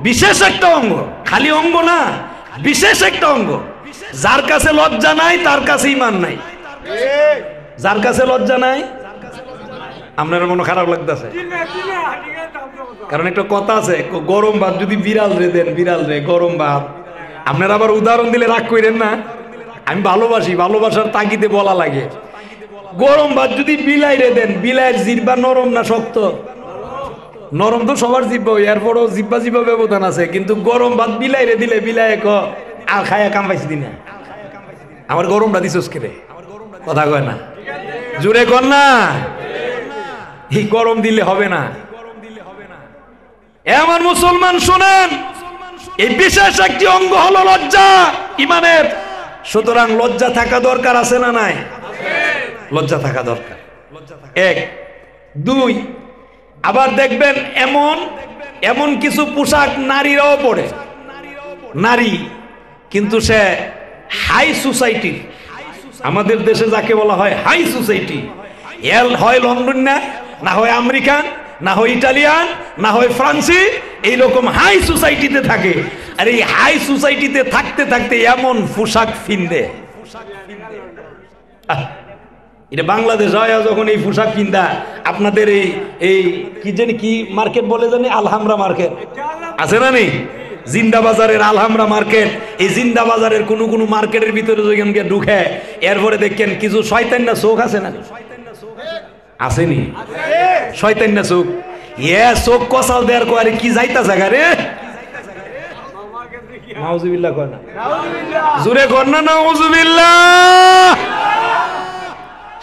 বিশেষ একটা অঙ্গ, খালি অঙ্গ না, বিশেষ একটা অঙ্গ। যার কাছে লজ্জা নাই তার কাছে ইমান নাই। যার কাছে লজ্জা নাই, আপনার মনে খারাপ লাগতেছে, কারণ একটা কথা আছে, গরম ভাত যদি বিড়াল রে দেন, বিড়াল রে গরম ভাত, আপনার আবার উদাহরণ দিলে রাগ করেন না, আমি ভালোবাসি, ভালোবাসার তাগিদে বলা লাগে, গরম ভাত যদি বিলাই রে দেন, বিলাইয়ের জিহ্বা নরম না শক্ত? নরম তো সবার জিহ্বা, এরপরও জিহ্বা ব্যবধান আছে, কিন্তু গরম ভাত বিলাই রে দিলে বিলাই আর খায়া কাম পাইছি দিনা, আমার গরমটা দিছস কে, কথা কয় না, জুড়ে কর না, এই গরম দিলে হবে না। আমার মুসলমান শোনেন, এই বিশেষ একটি অঙ্গ হলো লজ্জা ইমানের। সুতরাং লজ্জা থাকা দরকার আছে না নাই? লজ্জা থাকা দরকার, 1 2। আবার দেখবেন এমন কিছু পোশাক নারীরাও পরে, নারী কিন্তু সে হাই সোসাইটির, আমাদের দেশে যাকে বলা হয় হাই সোসাইটি, এল হয় লন্ডন না হয় আমেরিকান, না হয় ইটালিয়ান, না হয় ফ্রান্সি, এইরকম হাই সোসাইটিতে থাকে। আর এই হাই সোসাইটিতে থাকতে থাকতে এমন পোশাক ফিন্দে, এটা বাংলাদেশ হয় যখন এই পোশাক কিনতা আপনাদের এই কি জানি কি মার্কেট বলে জানি, আলহামরা মার্কেট আছে না নেই? জিন্দা বাজারের আলহামরা মার্কেট, এই জিন্দা বাজারের কোন কোন মার্কেটের ভিতরে যখন গিয়ে ঢুকে এরপরে দেখেন কিছু শয়তান না চোখ আছে না, আসেনি শয়তান না চোখ, এ চোখ কসাল দেয়ার করে কি যাইতা জায়গা রে, নাউজুবিল্লাহ কয় না, জোরে কর না নাউজুবিল্লাহ।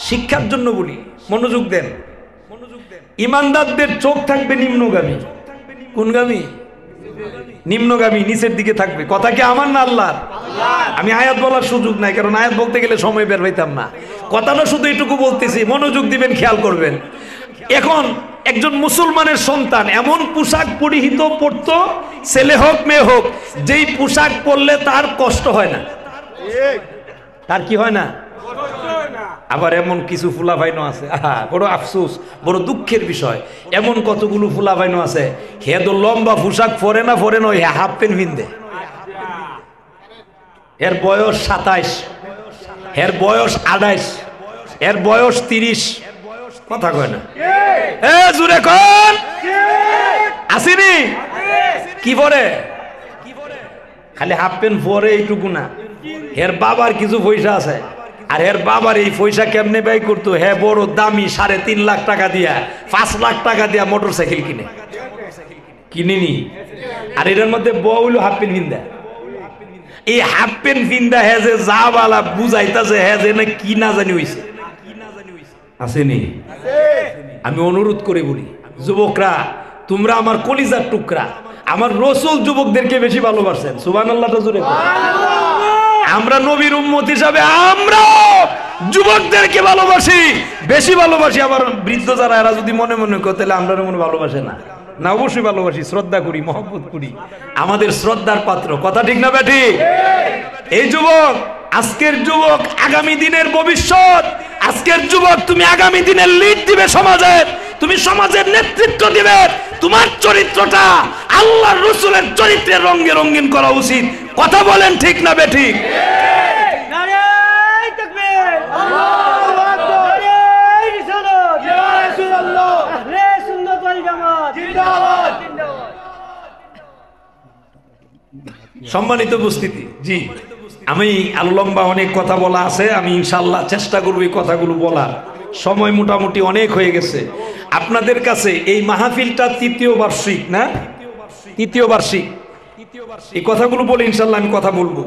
শিক্ষার জন্য বলি, মনোযোগ দেন। ইমানদারদের চোখ থাকবে নিম্নগামী। কোনগামী? নিম্নগামী, নিচের দিকে থাকবে। কথা কি আমার না আল্লাহর? আমি আয়াত বলার সুযোগ নাই, কারণ আয়াত বলতে গেলে সময় বের হইতাম না। কথাটা শুধু এটুকু বলতেছি, মনোযোগ দিবেন, খেয়াল করবেন। এখন একজন মুসলমানের সন্তান এমন পোশাক পরিহিত পড়তো, ছেলে হোক মেয়ে হোক, যেই পোশাক পরলে তার কষ্ট হয় না। তার কি হয় না? আবার এমন কিছু ফুলাভাইনো আছে, বড় আফসোস, বড় দুঃখের বিষয়, এমন কতগুলো ফুলাভাইনো আছে, হে তো লম্বা পোশাক পরে না, হাফ প্যান্ট পিনদে। এর বয়স 27, এর বয়স 28, এর বয়স 30, কথা কয় না, এ জুরে কোন আসিনি? কি পরে? খালি হাফ প্যান্ট পরে এইটুকু না, এর বাবার কিছু পয়সা আছে, আর এর বাবার এই পয়সা কেমনে ব্যয় করতো, হ্যাঁ বড় দামি 3.5 লাখ টাকা দিয়া, 5 লাখ টাকা দিয়া মোটর সাইকেল কিনিনি। আর এটার মধ্যে বউল হাফ প্যান্ট পিন্দা, এই হাফ প্যান্ট পিন্দা হ্যাঁ যে যা বালা বুঝাইতাছে, হ্যাঁ যে না কি না জানি হইছে, আসেনি? আমি অনুরোধ করে বলি, যুবকরা তোমরা আমার কলিজার টুকরা, আমার রসুল যুবকদেরকে বেশি ভালোবাসেন, সুবহানাল্লাহটা জোরে। আমরা নবীর উম্মত হিসাবে আমরা যুবকদেরকে ভালোবাসি, বেশি ভালোবাসি। আবার বৃদ্ধ যারা, এরা যদি মনে মনে করে তাহলে আমরা মনে ভালোবাসে না, না অবশ্যই ভালোবাসি, শ্রদ্ধা করি, মহব্বত করি, আমাদের শ্রদ্ধার পাত্র। কথা ঠিক না বেঠি? এই যুবক, আজকের যুবক আগামী দিনের ভবিষ্যৎ। আজকের যুবক তুমি আগামী দিনের লিড দিবে সমাজের, তুমি সমাজের নেতৃত্ব দিবে। তোমার চরিত্রটা আল্লাহর রাসূলের চরিত্রের রঙে রঙিন করা উচিত। কথা বলেন ঠিক না বেঠিক?
নারে তাকবীর, আল্লাহু আকবার, নারে রিসালাত, ইয়া রাসূলুল্লাহ, আহলে সুন্নাত ওয়াল জামাত জিন্দাবাদ, জিন্দাবাদ।
সম্মানিত উপস্থিতি, জি আমি আরো লম্বা অনেক কথা বলা আছে, আমি ইনশাআল্লাহ চেষ্টা করব এই কথাগুলো বলার। সময় মোটামুটি অনেক হয়ে গেছে। আপনাদের কাছে এই মাহফিলটা 3য় বার্ষিক না? 3য় বার্ষিক। এই কথাগুলো বলে ইনশাআল্লাহ আমি কথা বলবো।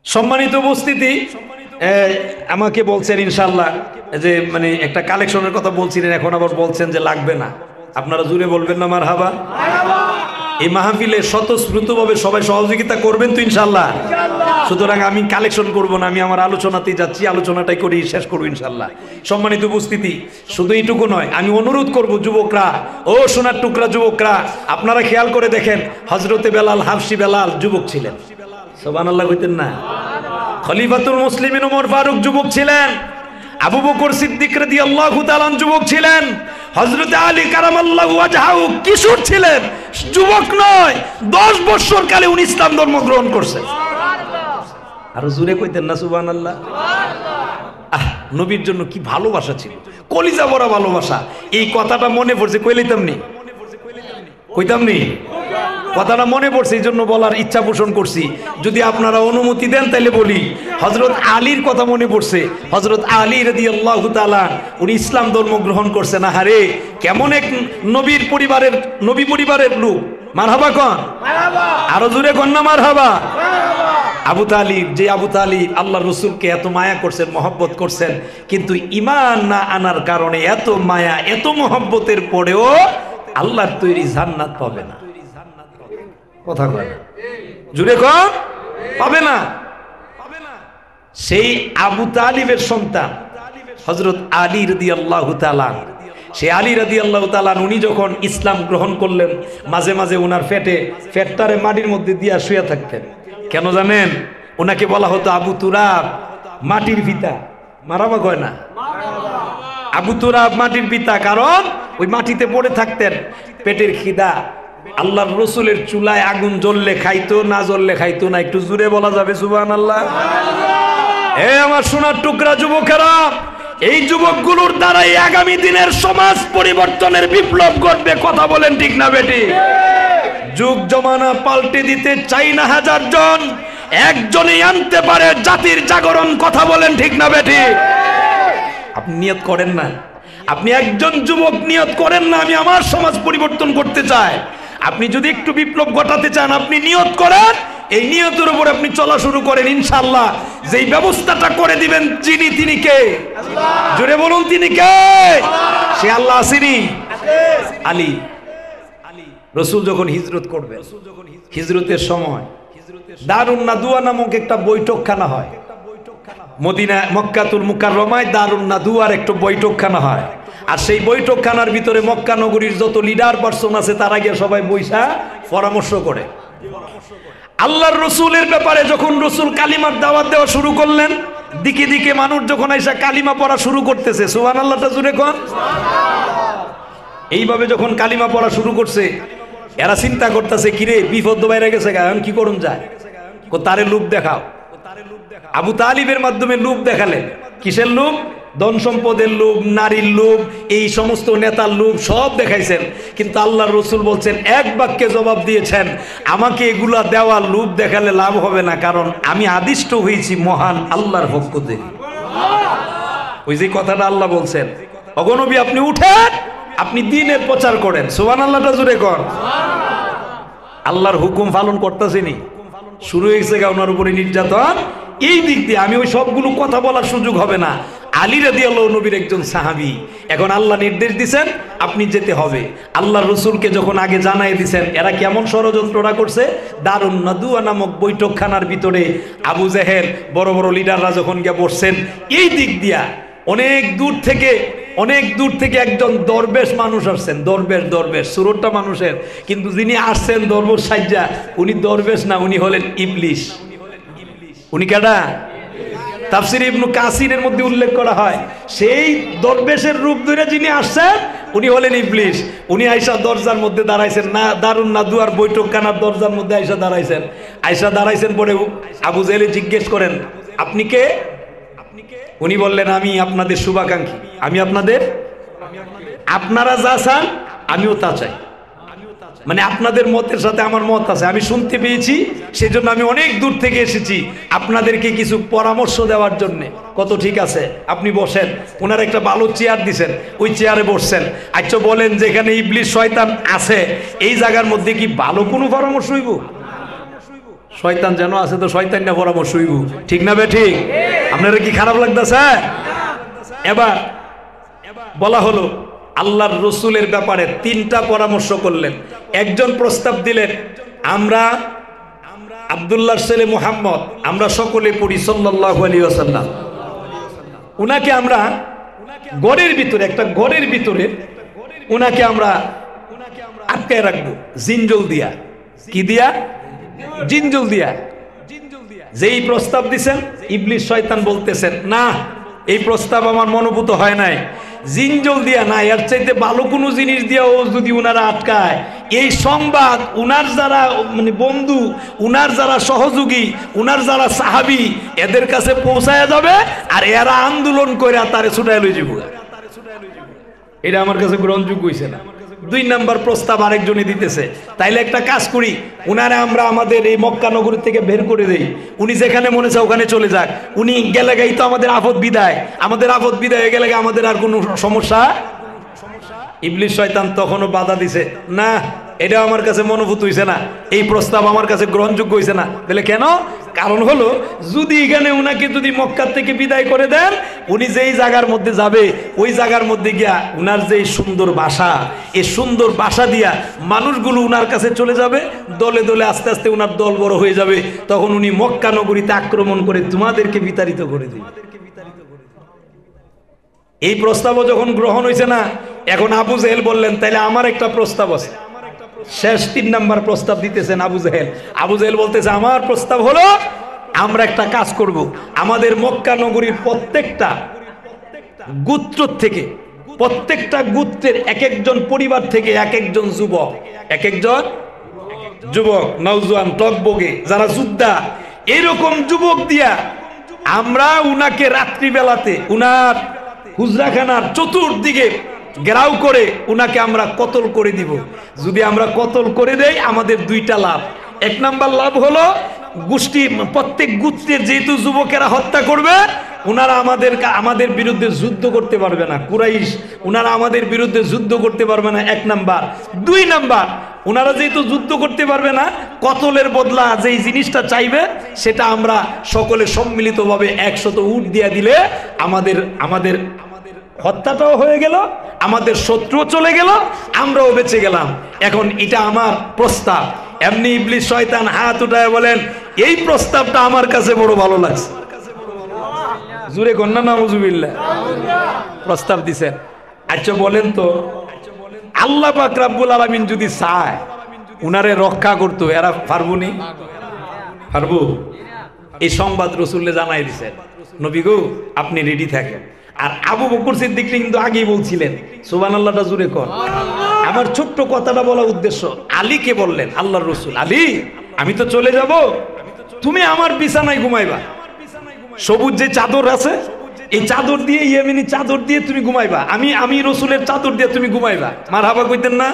সম্মানিত উপস্থিতি, আমাকে বলছেন ইনশাআল্লাহ যে মানে একটা কালেকশনের কথা বলছিলেন, এখন আবার বলছেন যে লাগবে না। আপনারা জুড়ে বলবেন না মারহাবা? এই মাহফিলে স্বতঃস্ফূর্তভাবে সবাই সহযোগিতা করবেন তো ইনশাআল্লাহ? সুতরাং আমি কালেকশন করব না, আমি আমার আলোচনাতেই যাচ্ছি, আলোচনাটাই করি, শেষ করবো ইনশাআল্লাহ। সম্মানিত উপস্থিতি, শুধু এইটুকু নয়, আমি অনুরোধ করব যুবকরা, ও সোনার টুকরা যুবকরা, আপনারা খেয়াল করে দেখেন, হযরতে বেলাল, হাবশী বেলাল যুবক ছিলেন, সুবহানাল্লাহ কইতেন না? খলিফাতুল মুসলিমিন ওমর ফারুক যুবক ছিলেন, আবু বকর সিদ্দিক রাদিয়াল্লাহু তাআলা যুবক ছিলেন, হযরত আলী কারামাল্লাহু ওয়াজহাহু কিশোর ছিলেন, যুবক নয়। 10 বছর কালে উনি ইসলাম ধর্ম গ্রহণ করছেন। আর জোরে কইতেন না সুবহানাল্লাহ? নবীর জন্য কি ভালোবাসা ছিল, কলিজা ভরা ভালোবাসা। এই কথাটা মনে পড়ছে, কইলাম নি? কইতাম নি? কথাটা মনে পড়ছে, এই জন্য বলার ইচ্ছা পোষণ করছি। যদি আপনারা অনুমতি দেন তাহলে বলি। হযরত আলীর কথা মনে পড়ছে। হযরত আলী রাদিয়াল্লাহু তাআলা উনি ইসলাম ধর্ম গ্রহণ করছেন। আহারে কেমন এক নবীর পরিবারের, নবী পরিবারের লোক। মারহাবা কোন? মারহাবা। আরো জোরে কোন না মারহাবা? মারহাবা। আবু তালিব, যে আবু তালিব আল্লাহর রাসূলকে এত মায়া করছেন, মহব্বত করছেন, কিন্তু ঈমান না আনার কারণে এত মায়া, এত মহব্বতের পরেও আল্লাহর তৈরি জান্নাত পাবে না। কথা কয় না? জুড়ে কম পাবে না। সেই আবু তালিবের সন্তান হযরত আলী রাদিয়াল্লাহু তাআলা সে আলী রাদিয়াল্লাহু তাআলা উনি যখন ইসলাম গ্রহণ করলেন, মাঝে মাঝে ওনার ফেটটারে মাটির মধ্যে দিয়া শুয়ে থাকতেন। কেন জানেন? ওনাকে বলা হতো আবু তুরাব, মাটির পিতা। মারামা কয় না, আবু তুরাব মাটির পিতা, কারণ ওই মাটিতে পড়ে থাকতেন। পেটের খিদা, আল্লাহর রসুলের চুলায় আগুন জ্বললে খাইতো, না জ্বললে খাইতো না। একটু জোরে বলা যাবে সুবহানাল্লাহ? এ আমার সোনার টুকরা যুবকেরা, এই যুবকগুলোর দ্বারাই আগামী দিনের সমাজ পরিবর্তনের বিপ্লব ঘটবে। কথা বলেন ঠিক না বেটি? যুগ জমানা পাল্টে দিতে চাই না হাজার জন, একজনই আনতে পারে জাতির জাগরণ। কথা বলেন ঠিক না বেটি? আপনি নিয়ত করেন না, আপনি একজন যুবক নিয়ত করেন না আমি আমার সমাজ পরিবর্তন করতে চাই। আপনি যদি একটু বিপ্লব ঘটাতে চান, আপনি নিয়ত করেন, এই নিয়তের উপর আপনি চলা শুরু করেন, ইনশাআল্লাহ যেই ব্যবস্থাটা করে দিবেন যিনি, তিনি কে? জোরে বলুন, তিনি কে? সে আল্লাহ আসেনি? আলী। রসুল যখন হিজরত করবেন, হিজরতের সময় দারুন নাদুয়া নামক একটা বৈঠকখানা হয় মদিনা, মক্কাতুল মুকাররমায় দারুন নাদুয়ার একটা বৈঠকখানা হয়। আর সেই বৈঠকখানার ভিতরে মক্কা নগরীর যত লিডার পারসন আছে তারা গিয়ে সবাই বৈশা পরামর্শ করে। আল্লাহর রসুলের ব্যাপারে যখন রসুল কালিমার দাওয়াত দেওয়া শুরু করলেন, দিকে দিকে মানুষ যখন আইসা কালিমা পড়া শুরু করতেছে, সুবহানাল্লাহটা জোরে কোন। এইভাবে যখন কালিমা পড়া শুরু করছে, এরা চিন্তা করতেছে কিরে বিপদ বাইরে গেছে, এখন কি করুন যায়? তারে লুপ দেখাও। আবু তালিবের মাধ্যমে লুপ দেখালেন। কিসের লুপ? ধন সম্পদের লোভ, নারীর লোভ, এই সমস্ত নেতার লোভ সব দেখাইছেন। কিন্তু আল্লাহর রসুল বলছেন, এক বাক্যে জবাব দিয়েছেন, আমাকে এগুলা দেওয়া লোভ দেখালে লাভ হবে না, কারণ আমি আদিষ্ট হয়েছি মহান আল্লাহর পক্ষ থেকে। ওই যে কথাটা আল্লাহ বলছেন, অগনবী আপনি উঠেন, আপনি দ্বীনের প্রচার করেন। সুবহানাল্লাহটা জোরে কর। আল্লাহর হুকুম পালন করতেছেনি, শুরু হয়েছে ওনার উপরে নির্যাতন। এই দিক দিয়ে আমি ওই সবগুলো কথা বলার সুযোগ হবে না। আলী রাদিয়াল্লাহু নবীর একজন সাহাবী, এখন আল্লাহ নির্দেশ দিছেন আপনি যেতে হবে। আল্লাহর রসুলকে যখন আগে জানাই দিছেন, এরা কেমন ষড়যন্ত্রটা করছে, দারুন নাদুয়া নামক বৈঠকখানার ভিতরে আবু জেহেল বড় বড় লিডাররা যখন গিয়ে বসছেন, এই দিক দিয়া অনেক দূর থেকে একজন দরবেশ মানুষ আসছেন। দরবেশ সুরতটা মানুষের, কিন্তু যিনি আসছেন দরবেশ সাজ্জা, উনি দরবেশ না, উনি হলেন ইবলিশ। উনি কেডা? তাফসীর ইবনে কাসিরের মধ্যে উল্লেখ করা হয়, সেই দরবেশের রূপ ধরে যিনি আসছেন উনি হলেন ইবলিশ। উনি আয়েশা দরজার মধ্যে দাঁড়াইছেন, না দারুন নাদুয়ার বৈঠকখানার দরজার মধ্যে আয়েশা দাঁড়াইছেন। পরে আবু জেহেল জিজ্ঞেস করেন, আপনি কে? উনি বললেন, আমি আপনাদের শুভাকাঙ্ক্ষী, আমি আপনারা যা চান আমিও তা চাই। মানে আপনাদের মতের সাথে আমার মত আছে, আমি শুনতে পেয়েছি, সেজন্য আমি অনেক দূর থেকে এসেছি আপনাদেরকে কিছু পরামর্শ দেওয়ার জন্য। কত ঠিক আছে, আপনি বসেন। ওনার একটা ভালো চেয়ার দিছেন, ওই চেয়ারে বসছেন। আচ্ছা বলেন, যেখানে ইবলিশ শয়তান আছে এই জায়গার মধ্যে কি ভালো কোনো পরামর্শ হইব? শয়তান যেন আছে তো শয়তান না পরামর্শ হইব, ঠিক না বে ঠিক? আপনারা কি খারাপ লাগতেছে? এবার বলা হলো আল্লাহর রসুলের ব্যাপারে তিনটা পরামর্শ করলেন। একজন প্রস্তাব দিলেন, আমরা আব্দুল্লাহর ছেলে মুহাম্মদ আমরা সকলে পড়ি সাল্লাল্লাহু আলাইহি ওয়াসাল্লাম, উনাকে আমরা একটা ঘরের ভিতরে উনাকে আমরা আটকায় রাখবো জিনজল দিয়া। কি দিয়া? জিনজল দিয়া। যেই প্রস্তাব দিছেন ইবলিশ শয়তান বলতেছেন, না এই প্রস্তাব আমার মনোভূত হয় নাই, জিনজল দিয়া না, এর চাইতে ভালো কোনো জিনিস দিয়া ও যদি উনারা আটকায়, এই সংবাদ উনার যারা মানে বন্ধু, উনার যারা সহযোগী, উনার যারা সাহাবী, এদের কাছে পৌঁছায় যাবে, আর এরা আন্দোলন করে তারে ছুটাই লই যাব। এটা আমার কাছে গ্রহণযোগ্য হইছে না। দুই নাম্বার প্রস্তাব আরেকজনে দিতেছে, তাইলে একটা কাজ করি, উনারা আমরা আমাদের এই মক্কা নগরী থেকে বের করে দেই, উনি যেখানে মনে চায় ওখানে চলে যাক, উনি গেলে গাই তো আমাদের আপদ বিদায় হয়ে গেলে আমাদের আর কোনো সমস্যা। ইবলিশ শয়তান তখনও বাধা দিছে, না এটা আমার কাছে মনোভূত হইছে না, এই প্রস্তাব আমার কাছে গ্রহণযোগ্য হইছে না। বলে কেন? কারণ হলো, যদি এখানে উনাকে যদি মক্কা থেকে বিদায় করে দেন, উনি যেই জায়গার মধ্যে যাবে ওই জায়গার মধ্যে গিয়া উনার যে সুন্দর ভাষা, এই সুন্দর ভাষা দিয়া মানুষগুলো উনার কাছে চলে যাবে, দলে দলে আস্তে আস্তে উনার দল বড় হয়ে যাবে, তখন উনি মক্কা নগরীতে আক্রমণ করে তোমাদেরকে বিতাড়িত করে দিবে। এই প্রস্তাবও যখন গ্রহণ হয়েছে না, এখন আবু জেহেল বললেন তাইলে আমার একটা প্রস্তাব আছে। শেষ 3 নাম্বার প্রস্তাব দিতেছেন আবু জেহেল। আবু জেহেল বলতেছে আমার প্রস্তাব হলো আমরা একটা কাজ করব, আমাদের মক্কা নগরীর প্রত্যেকটা গোত্র থেকে, প্রত্যেকটা গোত্রের এক একজন পরিবার থেকে এক একজন যুবক, এক একজন যুবক নওজোয়ান টকবগে যারা যোদ্ধা, এরকম যুবক দিয়া আমরা উনাকে রাত্রিবেলাতে উনার হুজরাখানার চতুর্দিকে ঘেরাও করে উনাকে আমরা কতল করে দিব। যদি আমরা কতল করে দেই আমাদের 2টা লাভ। 1 নাম্বার লাভ হলো গোষ্ঠী প্রত্যেক গোত্রের যেহেতু যুবকেরা হত্যা করবে, উনারা আমাদের বিরুদ্ধে যুদ্ধ করতে পারবে না, কুরাইশ উনারা আমাদের বিরুদ্ধে যুদ্ধ করতে পারবে না 1 নাম্বার। 2 নাম্বার, উনারা যেহেতু যুদ্ধ করতে পারবে না, কতলের বদলা যেই জিনিসটা চাইবে সেটা আমরা সকলে সম্মিলিতভাবে 100 উট দিয়া দিলে আমাদের হত্যাটাও হয়ে গেল, আমাদের শত্রুও চলে গেল, আমরাও বেঁচে গেলাম। এখন এটা আমার প্রস্তাব। এমনি ইবলিস শয়তান হাত উঠায় বলেন এই প্রস্তাবটা আমার কাছে বড় ভালো লাগছে। জুরে কন্যা নাউজুবিল্লাহ প্রস্তাব দিছেন। আচ্ছা বলেন তো, আল্লাহ পাক রব্বুল আলামিন যদি চায় উনারে রক্ষা করতো, এরা পারবনি? পারবো? এই সংবাদ রাসূলকে জানাই দিছেন, নবী গো আপনি রেডি থাকেন। আর আবু বকর সিদ্দিক কিন্তু আগেই বলছিলেন, সুবহানাল্লাহটা জুরে কর। আমার ছোট্ট কথাটা বলা উদ্দেশ্য, আলীকে বললেন আল্লাহর রাসূল, আলী আমি তো চলে যাব, তুমি আমার বিছানায় ঘুমাইবা, সবুজ যে চাদর আছে এই চাদর দিয়ে, ইয়েমেনি চাদর দিয়ে তুমি ঘুমাইবা, আমি রাসূলের চাদর দিয়ে তুমি ঘুমাইবা। মারহাবা কইতেন না?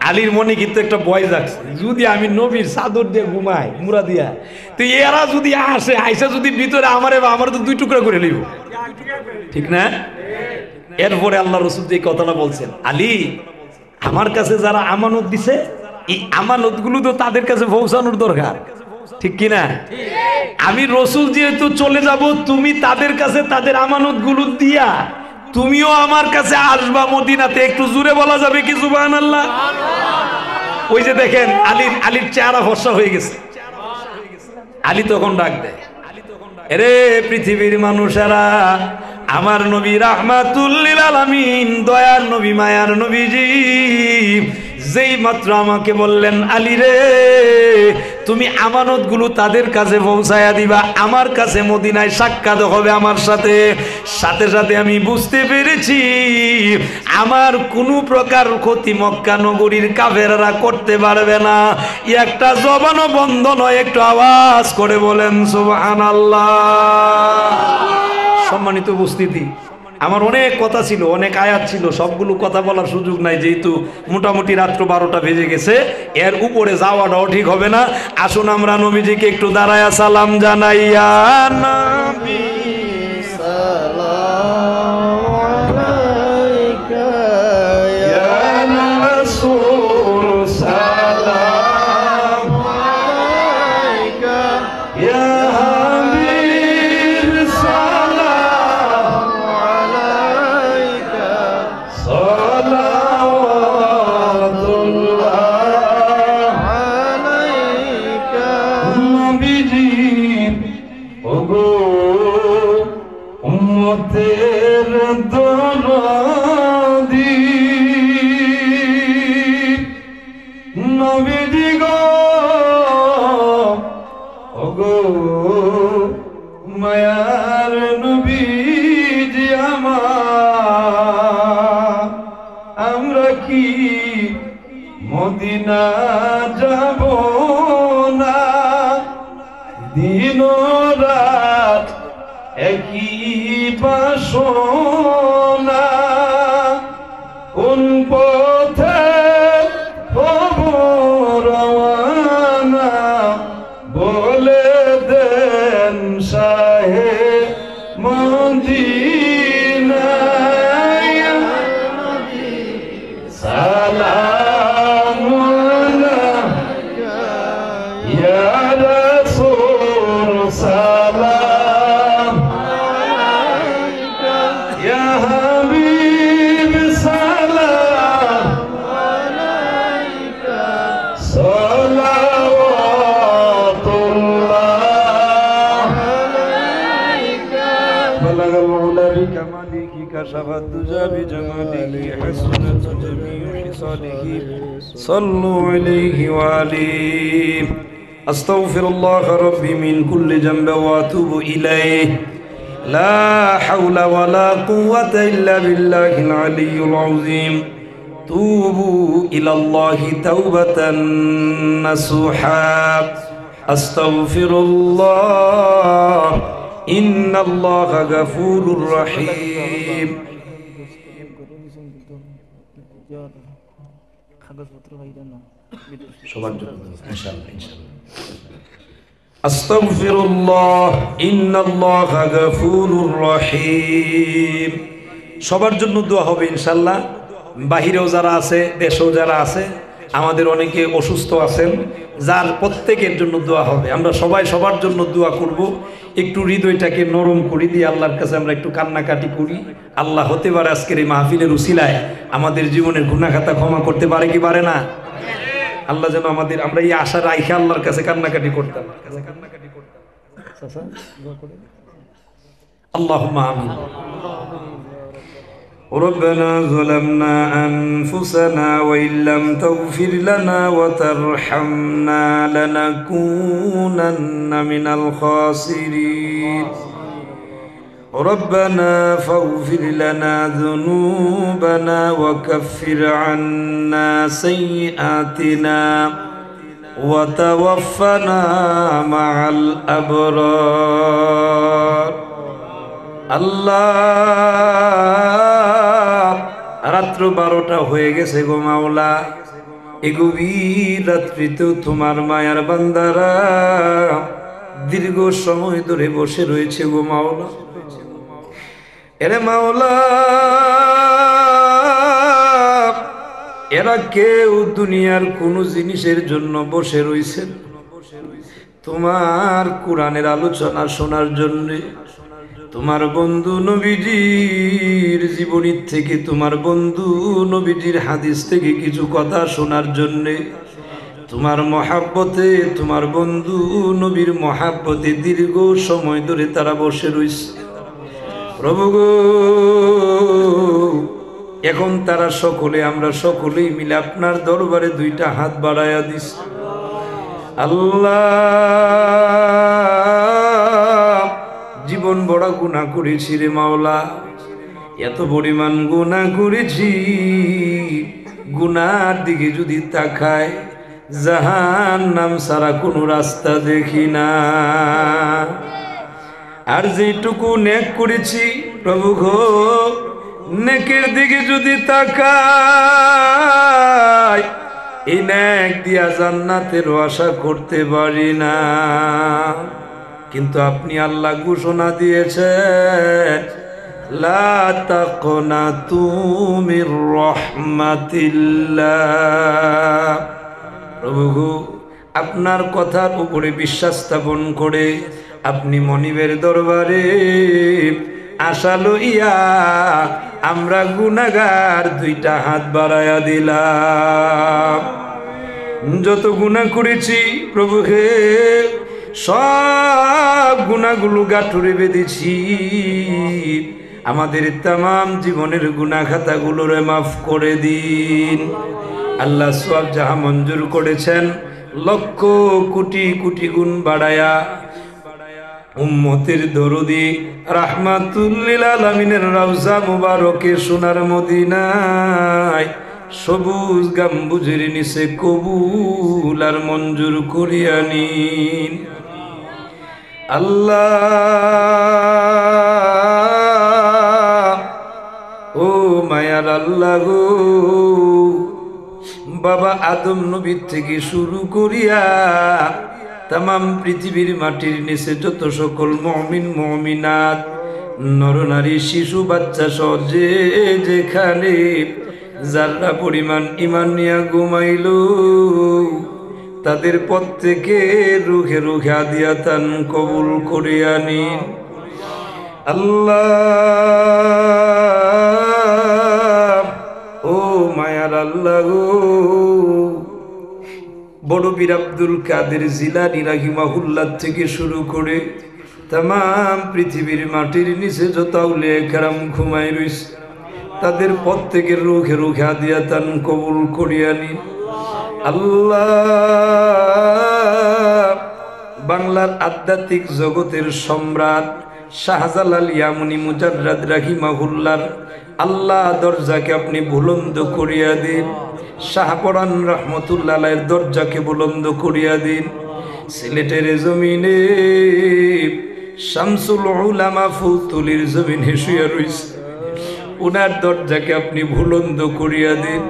আলীর মনে কিন্তু একটা ভয় জাগছে, যদি আমি নবীর চাদর দিয়ে ঘুমাই মুরা দিয়া, তো এরা যদি আসে আইসা যদি ভিতরে আমার তো 2 টুকরা করে লইব, ঠিক না? এরপরে আল্লাহ রাসূল যে কথাটা বলছেন, আলী আমার কাছে যারা আমানত দিছে এই আমানত গুলো তো তাদের কাছে পৌঁছানোর দরকার, ঠিক কিনা? আমি রাসূল যেহেতু চলে যাব, তুমি তাদের কাছে তাদের আমানত গুলো দিয়া তুমিও আমার কাছে আসবা মদিনাতে। একটু জোরে বলা যাবে কি সুবহানাল্লাহ? ওই যে দেখেন আলীর চেহারা ফর্সা হয়ে গেছে। আলী তখন ডাক দেয়, এরে পৃথিবীর মানুষেরা, আমার নবী রাহমাতুল লিল আলামিন, দয়ার নবী, মায়ার নবীজি যেই মাত্র আমাকে বললেন আলী রে তুমি আমানতগুলো তাদের কাছে পৌঁছায়া দিবা, আমার কাছে মদিনায় সাক্ষাৎ হবে আমার সাথে, সাথে সাথে আমি বুঝতে পেরেছি আমার কোনো প্রকার ক্ষতি মক্কা নগরীর কাফেররা করতে পারবে না। একটা জবানও বন্ধ নয়, একটু আওয়াজ করে বলেন সুবহানাল্লাহ। সম্মানিত উপস্থিতি, আমার অনেক কথা ছিল, অনেক আয়াত ছিল, সবগুলো কথা বলার সুযোগ নাই, যেহেতু মোটামুটি রাত্র 12টা বেজে গেছে, এর উপরে যাওয়াটাও ঠিক হবে না। আসুন আমরা নবীজিকে একটু দাঁড়ায়া সালাম জানাইয়া নবী মায়ার নবীজি আমার, আমরা কি মদিনা যাব না? দিন রাত একই বাসনা, কোন পথে হব রওয়ানা, বলে দেন শাহে মদিনা। সালাম আলাইকা ইয়া রাসূল, সালাম আলাইকা ইয়া হাবিব, সালাম আলাইকা সালাওয়াতুল্লাহ আলাইকা। বালাগাল মাওলা বিকামালিহি كشف الدجى بجماله حسنت جميع خصاله صلوا عليه وآله أستغفر الله ربي من كل ذنب وأتوب إليه لا حول ولا قوة إلا بالله العلي العظيم توبوا إلى الله توبة نصوحا أستغفر الله إن الله غفور رحيم أستغفر الله إن الله غفور رحيم সবার জন্য দোয়া হবে ইনশাআল্লাহ বাহিরেও যারা আছে দেশেও যারা আছে আমাদের অনেকে অসুস্থ আছেন যার প্রত্যেকের জন্য দোয়া হবে আমরা সবাই সবার জন্য দোয়া করব একটু হৃদয়টাকে নরম করে দিয়ে আল্লাহর কাছে আমরা একটু কান্নাকাটি করি আল্লাহ হতে পারে আজকের এই মাহফিলের উসিলায় আমাদের জীবনের গুনাহ খাতা ক্ষমা করতে পারে কি পারে না আল্লাহ যেন আমাদের আমরা এই আশা রাখে আল্লাহর কাছে কান্নাকাটি করতাম আল্লাহুম্মা আমিন ربنا ظلمنا أنفسنا وإن لم تغفر لنا وترحمنا لنكونن من الخاسرين ربنا فاغفر لنا ذنوبنا وكفر عنا سيئاتنا وتوفنا مع الأبرار আল্লাহ রাত্র 12টা হয়ে গেছে গো মাওলা এই গভীর রাত্রিতেও তোমার মায়ার বান্দারা দীর্ঘ সময় ধরে বসে রয়েছে গো মাওলা এরে মাওলা এরা কেউ দুনিয়ার কোন জিনিসের জন্য বসে রয়েছে তোমার কোরআনের আলোচনা শোনার জন্য তোমার বন্ধু নবীজির জীবনী থেকে তোমার বন্ধু নবীজির হাদিস থেকে কিছু কথা শোনার জন্য তোমার মহাব্বতে তোমার বন্ধু নবীর মহাব্বতে দীর্ঘ সময় ধরে তারা বসে রয়েছে প্রভু গো এখন তারা সকলে আমরা সকলেই মিলে আপনার দরবারে দুইটা হাত বাড়ায়া দিস আল্লাহ জীবন বড় গুনাহ করেছি রে মাওলা এত পরিমাণ গুনাহ করেছি গুনার দিকে যদি তাকায় জাহান্নাম ছাড়া কোনো রাস্তা দেখি না আর যেটুকু নেক করেছি প্রভু গো নেকের দিকে যদি তাকায় এই নেক দিয়া জান্নাতের আশা করতে পারি না কিন্তু আপনি আল্লাহ ঘোষণা দিয়েছেন লা তাকনাতু মির রাহমাতিল্লাহ প্রভু আপনার কথার উপরে বিশ্বাস স্থাপন করে আপনি মনিবের দরবারে আশা লইয়া আমরা গুনাহগার দুইটা হাত বাড়ায়া দিলাম যত গুনাহ করেছি প্রভু হে সব গুনাহগুলো গাঁঠুরে বেঁধেছি আমাদের तमाम জীবনের গুনাহ খাতাগুলোরে মাফ করে দিন আল্লাহ সওয়াব যাহা মঞ্জুর করেছেন লক্ষ কোটি কোটি গুণ বাড়ায়া উম্মতের দরদি রাহমাতুল লিল আলামিনের রওজা মুবারকে সোনার মদিনায় সবুজ গম্বুজের নিচে কবুল আর মঞ্জুর করিয়া নিন আল্লাহ ও মায়ার আল্লাহ গো বাবা আদম নবী থেকে শুরু করিয়া तमाम পৃথিবীর মাটির নিচে যত সকল মুমিন মুমিনাত নরনারী শিশু বাচ্চা সহ যে যেখানে যারা পরিমাণ ঈমান নিয়ে ঘুমাইলো তাদের প্রত্যেকে রুহে রুহে হাদিয়াতান কবুল করিয়া নিন আল্লাহ ও মায়ার আল্লাহ গো বড় পীর আব্দুল কাদের জিলানী রাহিমাহুল্লাহ থেকে শুরু করে तमाम पृथिवीर माटिर निचे যত আউলিয়া কেরাম ঘুমাই রইছে তাদের প্রত্যেকের রুহে রুহে হাদিয়াতান কবুল করিয়া নিন আল্লাহ। বাংলার আধ্যাত্মিক জগতের সম্রাট শাহজালাল ইয়ামুনি মুজাররাদ রাহিমাহুল্লাহ আল্লাহ দরজাকে আপনি বুলন্দ করিয়া দিন। শাহপরান রহমতুল্লাহ আলাইহির দরজাকে বুলন্দ করিয়া দিন। সিলেটের জমিনে শামসুল উলামা ফুতুলির জমিনে শুয়ে রইছে উনার দরজাকে আপনি বুলন্দ করিয়া দিন।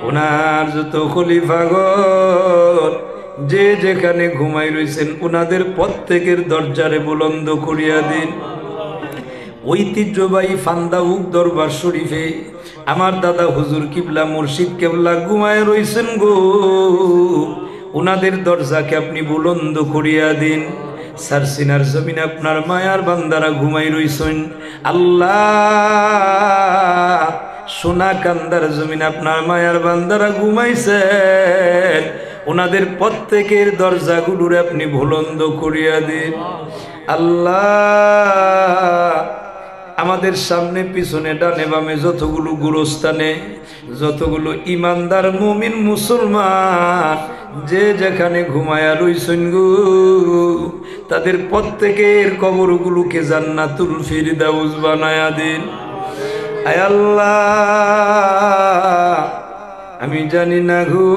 উনার যত খলিফাগণ যে যেখানে ঘুমাই রইছেন উনাদের প্রত্যেকের দরজারে বুলন্দ করিয়া দিন। ঐতিহ্যবাহী ফান্দাউক দরবার শরীফে আমার দাদা হুজুর কিবলা মুর্শিদ কেবলা ঘুমায় রইছেন গো, উনাদের দরজাকে আপনি বুলন্দ করিয়া দিন। সারসিনার জমিনে আপনার মায়ার বান্দারা ঘুমাই রইছেন আল্লাহ। সোনা কান্দার জমিনে আপনার মায়ার বান্দারা ঘুমাইছেন, ওনাদের প্রত্যেকের দরজাগুলোরে আপনি বুলন্দ করিয়া দিন আল্লাহ। আমাদের সামনে পিছনে ডানে বামে যতগুলো গুরুস্থানে যতগুলো ইমানদার মুমিন মুসলমান যে যেখানে ঘুমায়া রইছেন গো, তাদের প্রত্যেকের কবরগুলোকে জান্নাতুল ফিরদাউস বানায়া দিন আয় আল্লাহ। আমি জানি না গো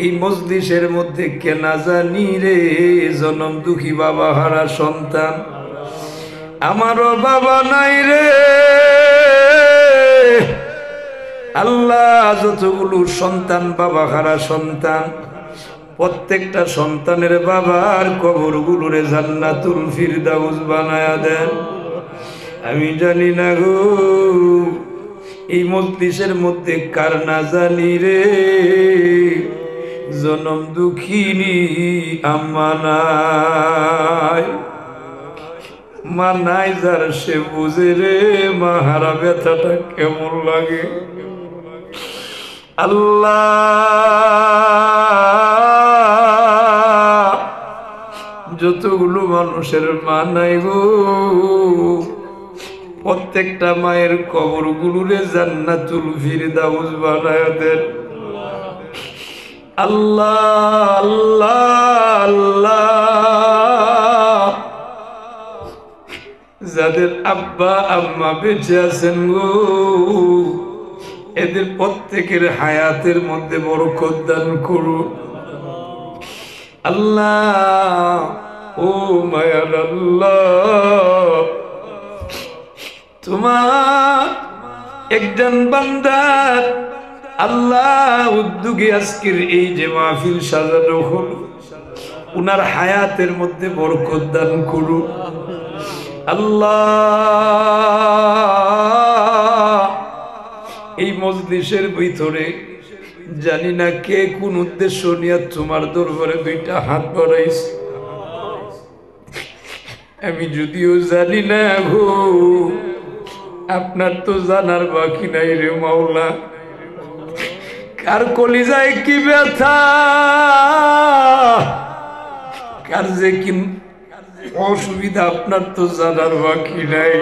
এই মজলিসের মধ্যে কে না জানি রে জনম দুঃখী বাবা হারা সন্তান, আমারও বাবা নাই রে আল্লাহ। যতগুলো সন্তান বাবা হারা সন্তান প্রত্যেকটা সন্তানের বাবার কবরগুলোরে জান্নাতুল ফিরদাউস বানায়া দেন। আমি জানি না গো এই মজলিসের মধ্যে কার না জানি রে জনম দুঃখিনী আম্মা নাই, মা নাই যার সে বুঝে রে মা হারা ব্যথাটা কেমন লাগে আল্লাহ। যতগুলো মানুষের মা নাই গো প্রত্যেকটা মায়ের কবরগুলোরে জান্নাতুল ফিরদাউস বানায়া দেন আল্লাহ আল্লাহ আল্লাহ। যাদের আব্বা আম্মা বেঁচে আছেন গো এদের প্রত্যেকের হায়াতের মধ্যে বরকত দান করুন আল্লাহ। ও মায়ার আল্লাহ, তোমার একজন বান্দার আল্লাহ উদ্যোগে আজকের এই যে মাহফিল সাজানো হল, উনার হায়াতের মধ্যে বরকত দান করুন আল্লাহ। এই মজলিসের ভিতরে জানি না কে কোন উদ্দেশ্য নিয়ে তোমার দরবারে দুইটা হাত বাড়াইছে, আমি যদিও জানি না গো, আপনার তো জানার বাকি নাই রে মাওলা। কার কলিজায় কি ব্যথা, কার যে কি অসুবিধা আপনার তো জানার বাকি নাই।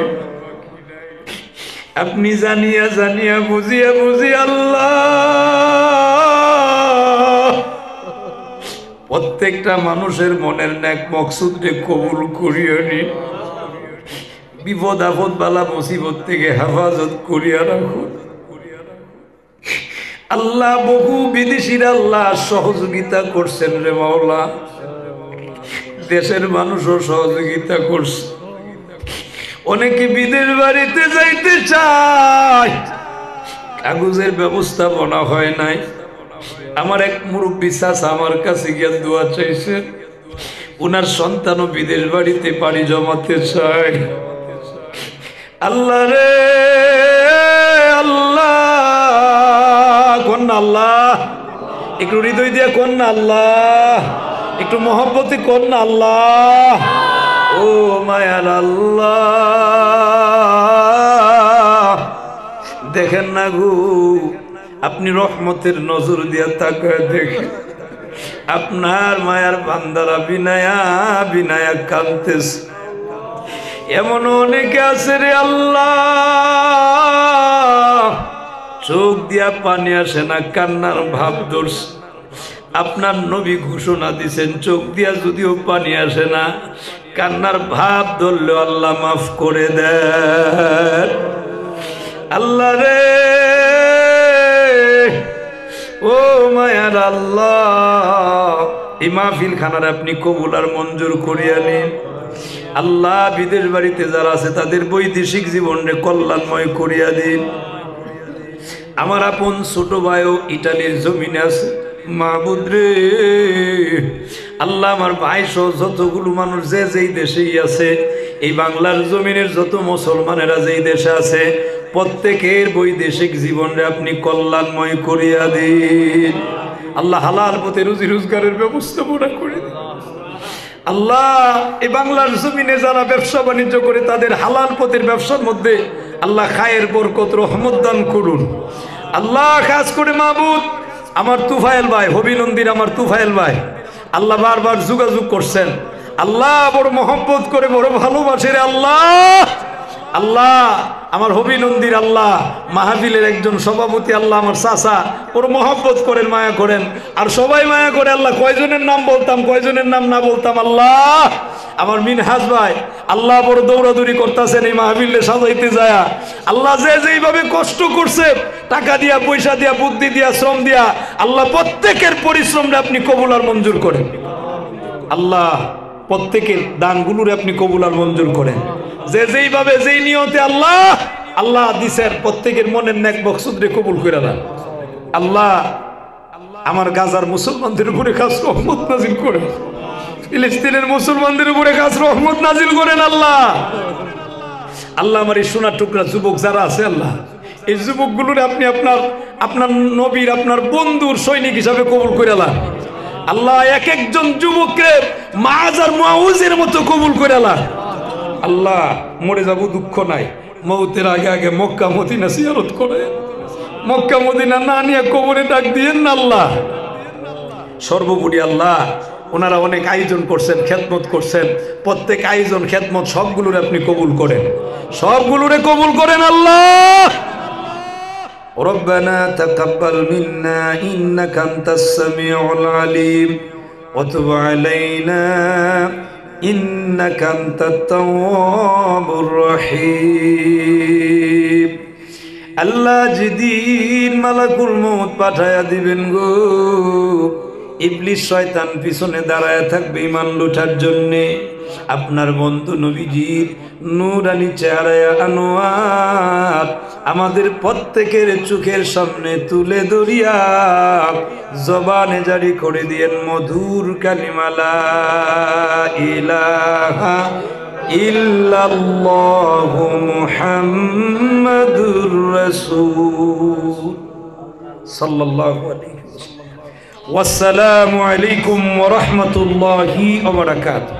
আপনি জানিয়া জানিয়া বুঝিয়া বুঝিয়া আল্লাহ প্রত্যেকটা মানুষের মনের নেক মকসুদকে কবুল করিয়া নিন। বিপদ আপদ বালা মুসিবত থেকে হেফাজত করিয়া রাখুন আল্লাহ। বহু বিদেশিরা আল্লাহ সহযোগিতা করছেন রে মাওলা, দেশের মানুষও সহযোগিতা করছে। অনেকে বিদেশ বাড়িতে যাইতে চায়, কাগজের ব্যবস্থাপনা হয় নাই। আমার এক মুরব্বী চাচা আমার কাছে গিয়ে দোয়া চাইছে, উনার সন্তানও বিদেশ বাড়িতে পাড়ি জমাতে চায়। আল্লাহ রে আল্লাহ, কোন আল্লাহ, একটু হৃদয় দিয়া কোন আল্লাহ, একটু মহব্বতে কোন আল্লাহ। ও মায়ার আল্লাহ, দেখেন না গো, আপনি রহমতের নজর দিয়া তাকায় দেখেন আপনার মায়ার বান্দারা বিনায়া বিনায়া কাঁদতেছে। এমন অনেকে আছে রে আল্লাহ, চোখ দিয়া পানি আসে না, কান্নার ভাব ধরছে। আপনার নবী ঘোষণা দিছেন, চোখ দিয়া যদিও পানি আসে না, কান্নার ভাব ধরলেও আল্লাহ মাফ করে দেন। আল্লাহ রে, ও মায়ার আল্লাহ, এই মাহফিল খানার আপনি কবুল আর মঞ্জুর করিয়া নিন। আল্লাহ, বিদেশ বাড়িতে যারা আছে তাদের বৈদেশিক জীবনে কল্যাণময় করিয়া দিন। আমার আপন ছোট ভাইও ইটালির জমিনে আছে, মাহবুদ রে আল্লাহ, আমার ভাই সহ যতগুলো মানুষ যে যেই দেশেই আছে, এই বাংলার জমিনের যত মুসলমানেরা যেই দেশে আছে, প্রত্যেকের বৈদেশিক জীবনে আপনি কল্যাণময় করিয়া দিন। আল্লাহ, হালাল পথে রুজি রোজগারের ব্যবস্থা পুরা করে দিন। আল্লাহ, এই বাংলার জমিনে যারা ব্যবসা বাণিজ্য করে তাদের হালাল পথের ব্যবসার মধ্যে আল্লাহ খায়ের বরকত রহমত দান করুন। আল্লাহ, খাস করে মাহবুদ আমার তুফাইল ভাই, হবিনন্দির আমার তুফাইল ভাই, আল্লাহ বারবার যোগাযোগ করছেন। আল্লাহ, বড় মহব্বত করে, বড় ভালোবাসে রে আল্লাহ। আল্লাহ, আমার হবিনন্দির আল্লাহ মাহফিলের একজন সভাপতি, আল্লাহ আমার চাচা, ওর মহব্বত করেন, মায়া করেন, আর সবাই মায়া করে। আল্লাহ, কয়জনের নাম বলতাম, কয়জনের নাম না বলতাম। আল্লাহ, আমার মিনহাজ ভাই, আল্লাহ বড় দৌড়াদৌড়ি করতেছেন এই মাহফিলে সাজাইতে যায়। আল্লাহ, যে যেইভাবে কষ্ট করছে, টাকা দিয়া, পয়সা দিয়া, বুদ্ধি দিয়া, শ্রম দিয়া, আল্লাহ প্রত্যেকের পরিশ্রমটা আপনি কবুল আর মঞ্জুর করেন। আল্লাহ, প্রত্যেকের দানগুলোরে আপনি কবুল আর মঞ্জুর করেন। যে যেইভাবে যেই নিয়তে আল্লাহ আল্লাহ দিছেন, প্রত্যেকের মনের নেক বকসুদরে কবুল করে দেন। আল্লাহ, আমার গাজার মুসলমানদের উপরে খাস রহমত নাজিল করেন, ফিলিস্তিনের মুসলমানদের উপরে খাস রহমত নাজিল করেন। আল্লাহ, আল্লাহ আমার এই সোনার টুকরা যুবক যারা আছে, আল্লাহ এই যুবকগুলোরে আপনি আপনার আপনার নবীর, আপনার বন্ধুর সৈনিক হিসাবে কবুল করে দেন। আল্লাহ, এক একজন যুবককে মাআজ আর মুআউজের মতো কবুল করে দেন। আল্লাহ, মরে যাব দুঃখ নাই, মৌতের আগে আগে মক্কা মদিনা জিয়ারত করে, মক্কা মদিনা না নিয়ে কবরে ডাক দিয়েন না। আল্লাহ, সর্বোপরি আল্লাহ, ওনারা অনেক আয়োজন করছেন, খেদমত করছেন, প্রত্যেক আয়োজন খেদমত সবগুলোরে আপনি কবুল করেন, সবগুলোরে কবুল করেন। আল্লাহ, রব্বানা তাকাব্বাল মিন্না ইন্নাকা আনতাস সামিউল আলিম ওয়া তুব আলাইনা ইন্নাকা আনতাত তাওয়াবুর রহিম। আল্লাহ, যেদিন মালাকুল মউত পাঠায়া দিবেন গো, ইবলিস শয়তান পিছনে দাঁড়ায় থাকবে ঈমান লুটার জন্যে। আপনার বন্ধু নবীজির নূরানি চেহারায় আনোয়ার আমাদের প্রত্যেকের চোখের সামনে তুলে ধরিয়া জবানে জারি করে দিয়েন মধুর কালিমা লা ইলাহা ইল্লাল্লাহু মুহাম্মাদুর রাসূল সাল্লাল্লাহু আলাইহি ওয়াসাল্লাম। ওয়াসসালামু আলাইকুম ওয়া রাহমাতুল্লাহি ওয়া বারাকাতুহু।